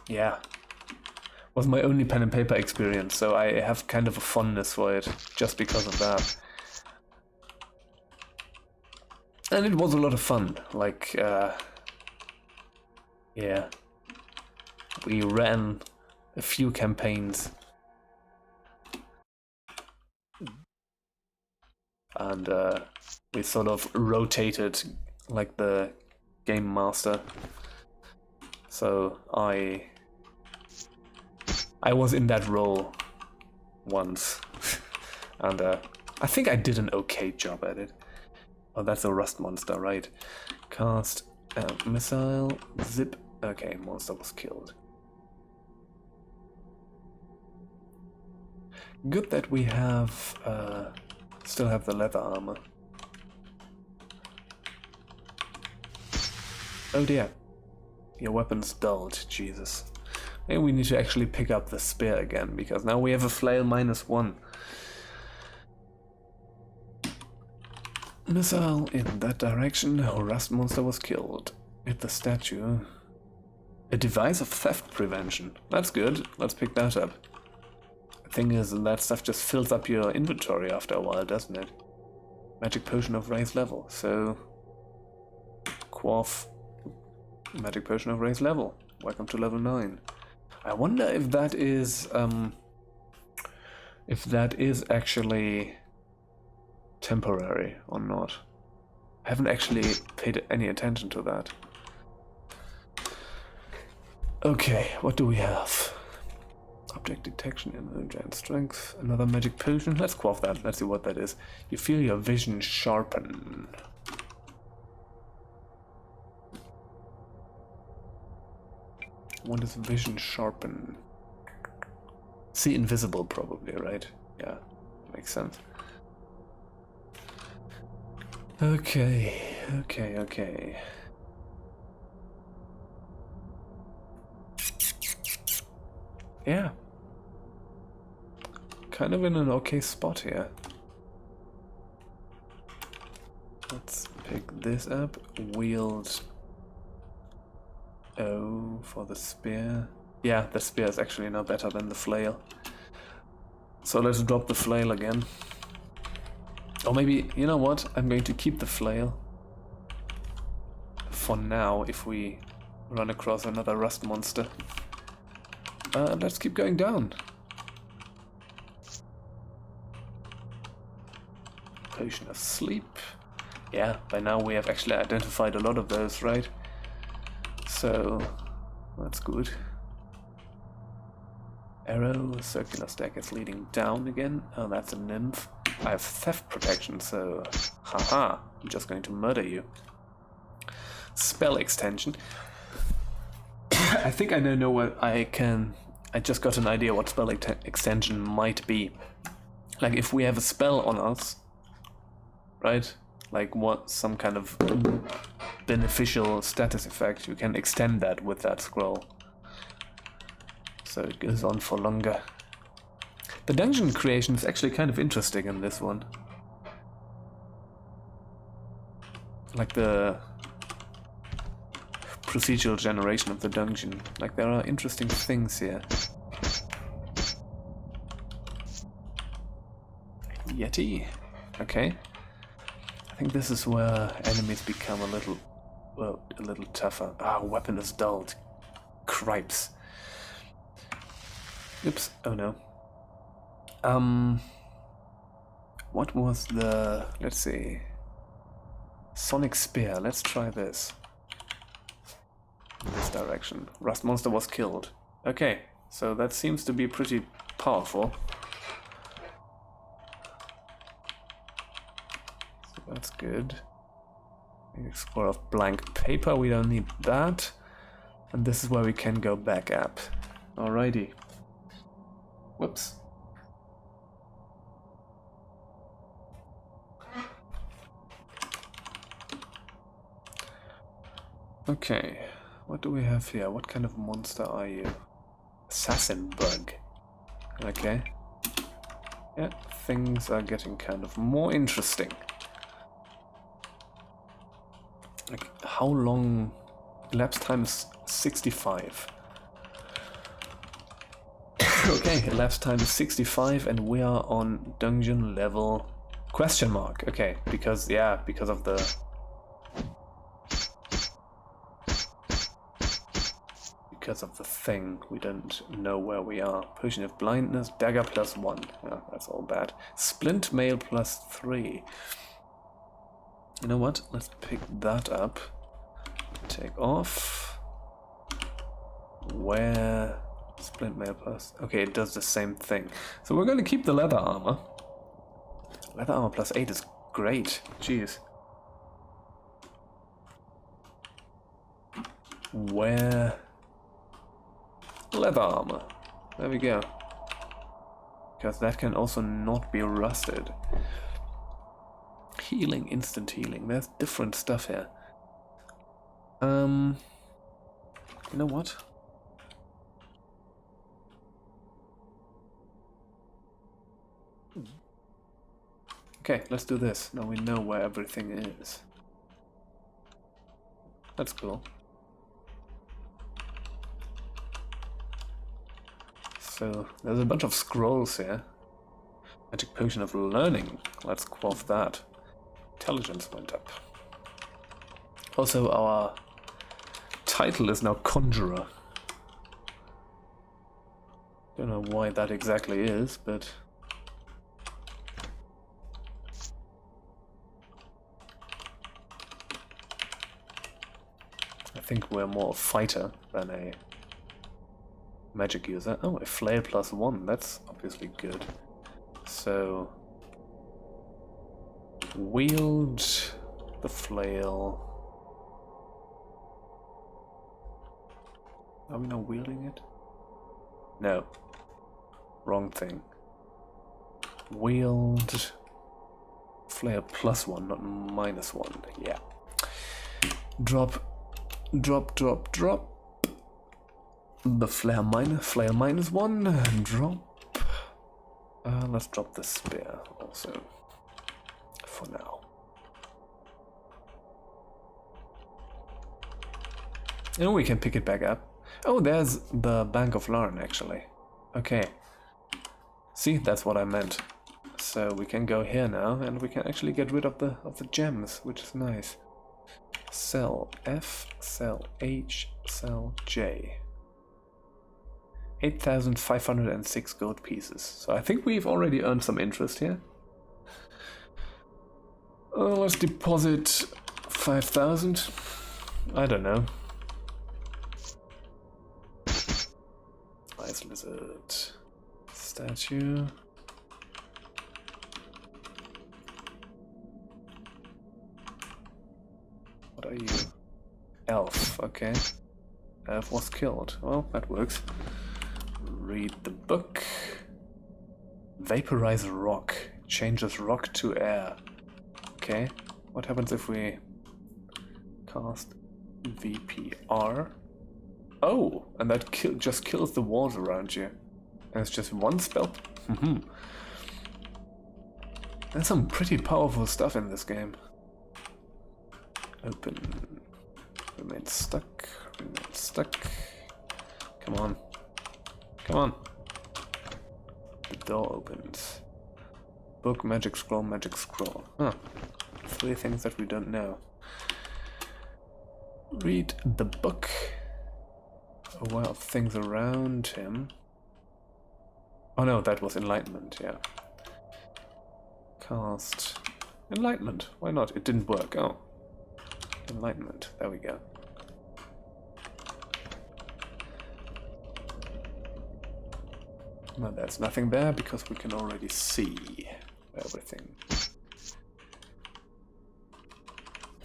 Yeah. Was my only pen and paper experience, so I have kind of a fondness for it, just because of that. And it was a lot of fun. Like, yeah. We ran a few campaigns. And we sort of rotated like the game master. So I was in that role once. And I think I did an okay job at it. Oh, that's a rust monster, right? Cast missile, zip. Okay, monster was killed. Good that we have still have the leather armor. Oh dear. Your weapon's dulled, Jesus. Maybe we need to actually pick up the spear again, because now we have a flail -1. Missile in that direction. A rust monster was killed. Hit the statue. A device of theft prevention. That's good. Let's pick that up. The thing is, that stuff just fills up your inventory after a while, doesn't it? Magic potion of raised level. So quaff magic potion of raised level. Welcome to level 9. I wonder if that is actually temporary or not. I haven't actually paid any attention to that. Okay, what do we have? Object detection, energy and strength. Another magic potion. Let's quaff that. Let's see what that is. You feel your vision sharpen. What is vision sharpen? See invisible, probably, right? Yeah, makes sense. Okay. Yeah. Kind of in an okay spot here. Let's pick this up. Wield O for the spear. Yeah, the spear is actually now better than the flail. So let's drop the flail again. Or maybe, you know what? I'm going to keep the flail for now if we run across another rust monster. Let's keep going down. Potion of sleep. Yeah, by now we have actually identified a lot of those, right? So, that's good. Arrow, circular staircase leading down again. Oh, that's a nymph. I have theft protection, so haha, I'm just going to murder you. Spell extension. I think I know what I just got an idea what spell extension might be. Like if we have a spell on us, right? Like what some kind of beneficial status effect, you can extend that with that scroll. So it goes on for longer. The dungeon creation is actually kind of interesting in this one. Like the procedural generation of the dungeon. Like there are interesting things here. Yeti. Okay. I think this is where enemies become a little tougher. Ah, weapon is dulled. Cripes. Oops. Oh no. What was the... let's see. Sonic Spear. Let's try this. In this direction. Rust monster was killed. Okay, so that seems to be pretty powerful. So that's good. Score of blank paper, we don't need that. And this is where we can go back up. Alrighty. Whoops. Okay, what do we have here? What kind of monster are you? Assassin bug. Okay. Yeah, things are getting kind of more interesting. Like, how long? Elapsed time is 65. Okay, elapsed time is 65 and we are on dungeon level question mark. Okay, because of the thing, we don't know where we are. Potion of blindness, dagger +1. Yeah, that's all bad. Splint mail +3. You know what? Let's pick that up. Take off. Where? Splint mail plus. Okay, it does the same thing. So we're going to keep the leather armor. Leather armor +8 is great. Jeez. Where? Leather armor. There we go. Because that can also not be rusted. Healing, instant healing. There's different stuff here. You know what? Okay, let's do this. Now we know where everything is. That's cool. So, there's a bunch of scrolls here. Magic potion of learning. Let's quaff that. Intelligence went up. Also, our title is now Conjurer. Don't know why that exactly is, but... I think we're more a fighter than a magic user. Oh, a flail +1, that's obviously good. So... wield the flail. Are we not wielding it? No. Wrong thing. Wield flail +1, not -1. Yeah. Drop. The flail -1. Drop. Let's drop the spear also. For now. And we can pick it back up. Oh, there's the Bank of Larn, actually. Okay. See, that's what I meant. So we can go here now, and we can actually get rid of the gems, which is nice. Sell F, sell H, sell J. 8,506 gold pieces. So I think we've already earned some interest here. Let's deposit 5,000. I don't know. Ice lizard. Statue. What are you? Elf, okay. Elf was killed. Well, that works. Read the book. Vaporize rock. Changes rock to air. Okay. What happens if we cast VPR? Oh, and that just kills the walls around you. And it's just one spell? There's some pretty powerful stuff in this game. Open. Remain stuck. Remain stuck. Come on. Come on. The door opens. Book, magic scroll, magic scroll. Huh. 3 things that we don't know. Read the book. Aware of things around him. Oh no, that was enlightenment, yeah. Cast enlightenment. Why not? It didn't work. Oh. Enlightenment. There we go. Well, there's nothing there because we can already see everything.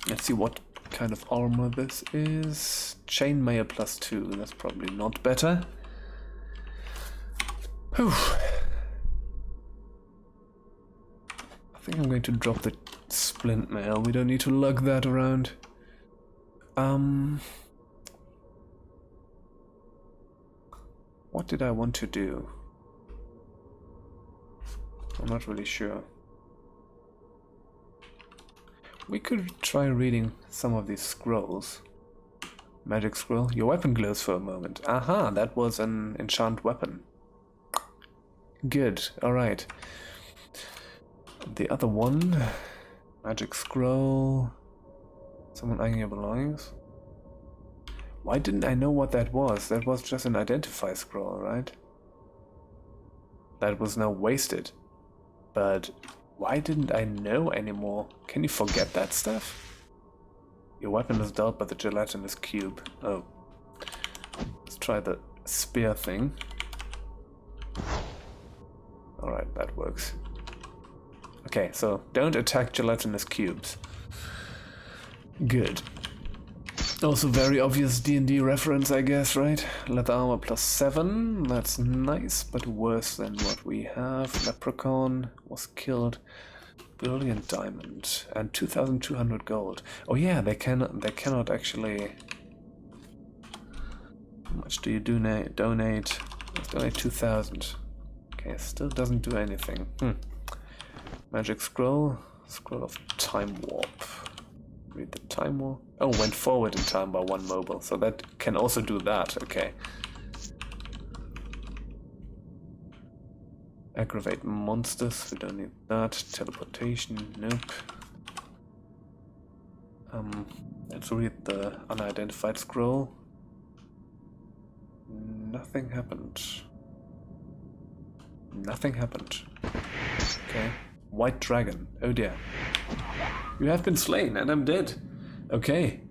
Let's see what kind of armor this is. Chainmail +2. That's probably not better. Whew. I think I'm going to drop the splint mail. We don't need to lug that around. What did I want to do? I'm not really sure. We could try reading some of these scrolls. Magic scroll. Your weapon glows for a moment. Aha, that was an enchant weapon. Good, alright. The other one. Magic scroll. Someone eyeing your belongings. Why didn't I know what that was? That was just an identify scroll, right? That was now wasted. But why didn't I know anymore? Can you forget that stuff? Your weapon is dealt by the gelatinous cube. Oh. Let's try the spear thing. Alright, that works. Okay, so don't attack gelatinous cubes. Good. Also very obvious D&D reference, I guess, right? Leather armor +7, that's nice, but worse than what we have. Leprechaun was killed. Brilliant diamond and 2,200 gold. Oh yeah, they cannot actually. How much do you donate? Let's donate 2,000. Okay, still doesn't do anything. Magic scroll. Scroll of time warp. Read the time warp. Oh, went forward in time by 1 mobile, so that can also do that. Okay. Aggravate monsters. We don't need that. Teleportation. Nope. Let's read the unidentified scroll. Nothing happened. Nothing happened. Okay. White dragon. Oh dear. You have been slain and I'm dead. Okay.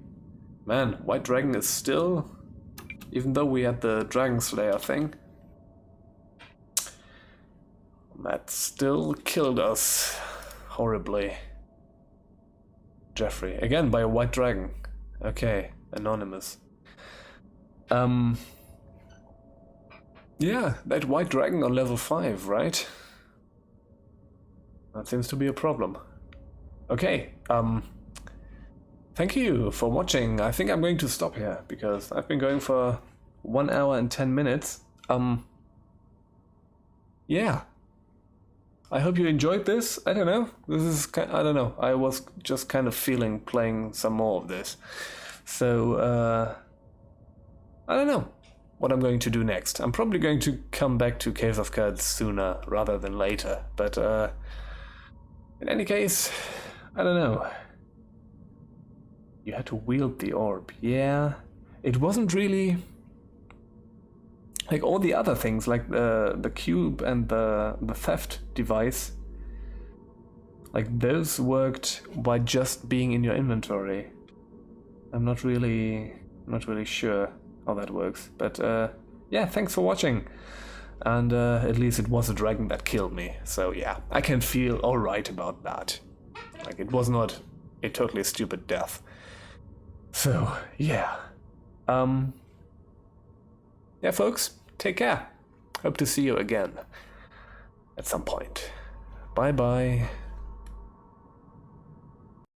Man, white dragon is still... Even though we had the dragon slayer thing, that still killed us horribly. Jeffrey. Again by a white dragon. Okay. Anonymous. Yeah, that white dragon on level 5, right? That seems to be a problem. Okay, thank you for watching. I think I'm going to stop here, because I've been going for 1 hour and 10 minutes. Yeah. I hope you enjoyed this. I don't know. This is, I don't know. I was just kind of feeling playing some more of this. So, I don't know what I'm going to do next. I'm probably going to come back to Cave of Cards sooner rather than later, but in any case, I don't know. You had to wield the orb. Yeah, it wasn't really like all the other things, like the cube and the theft device. Like those worked by just being in your inventory. I'm not really sure how that works, but yeah, thanks for watching. And at least it was a dragon that killed me, so yeah, I can feel alright about that. Like, it was not a totally stupid death. So, yeah. Yeah, folks, take care. Hope to see you again at some point. Bye-bye.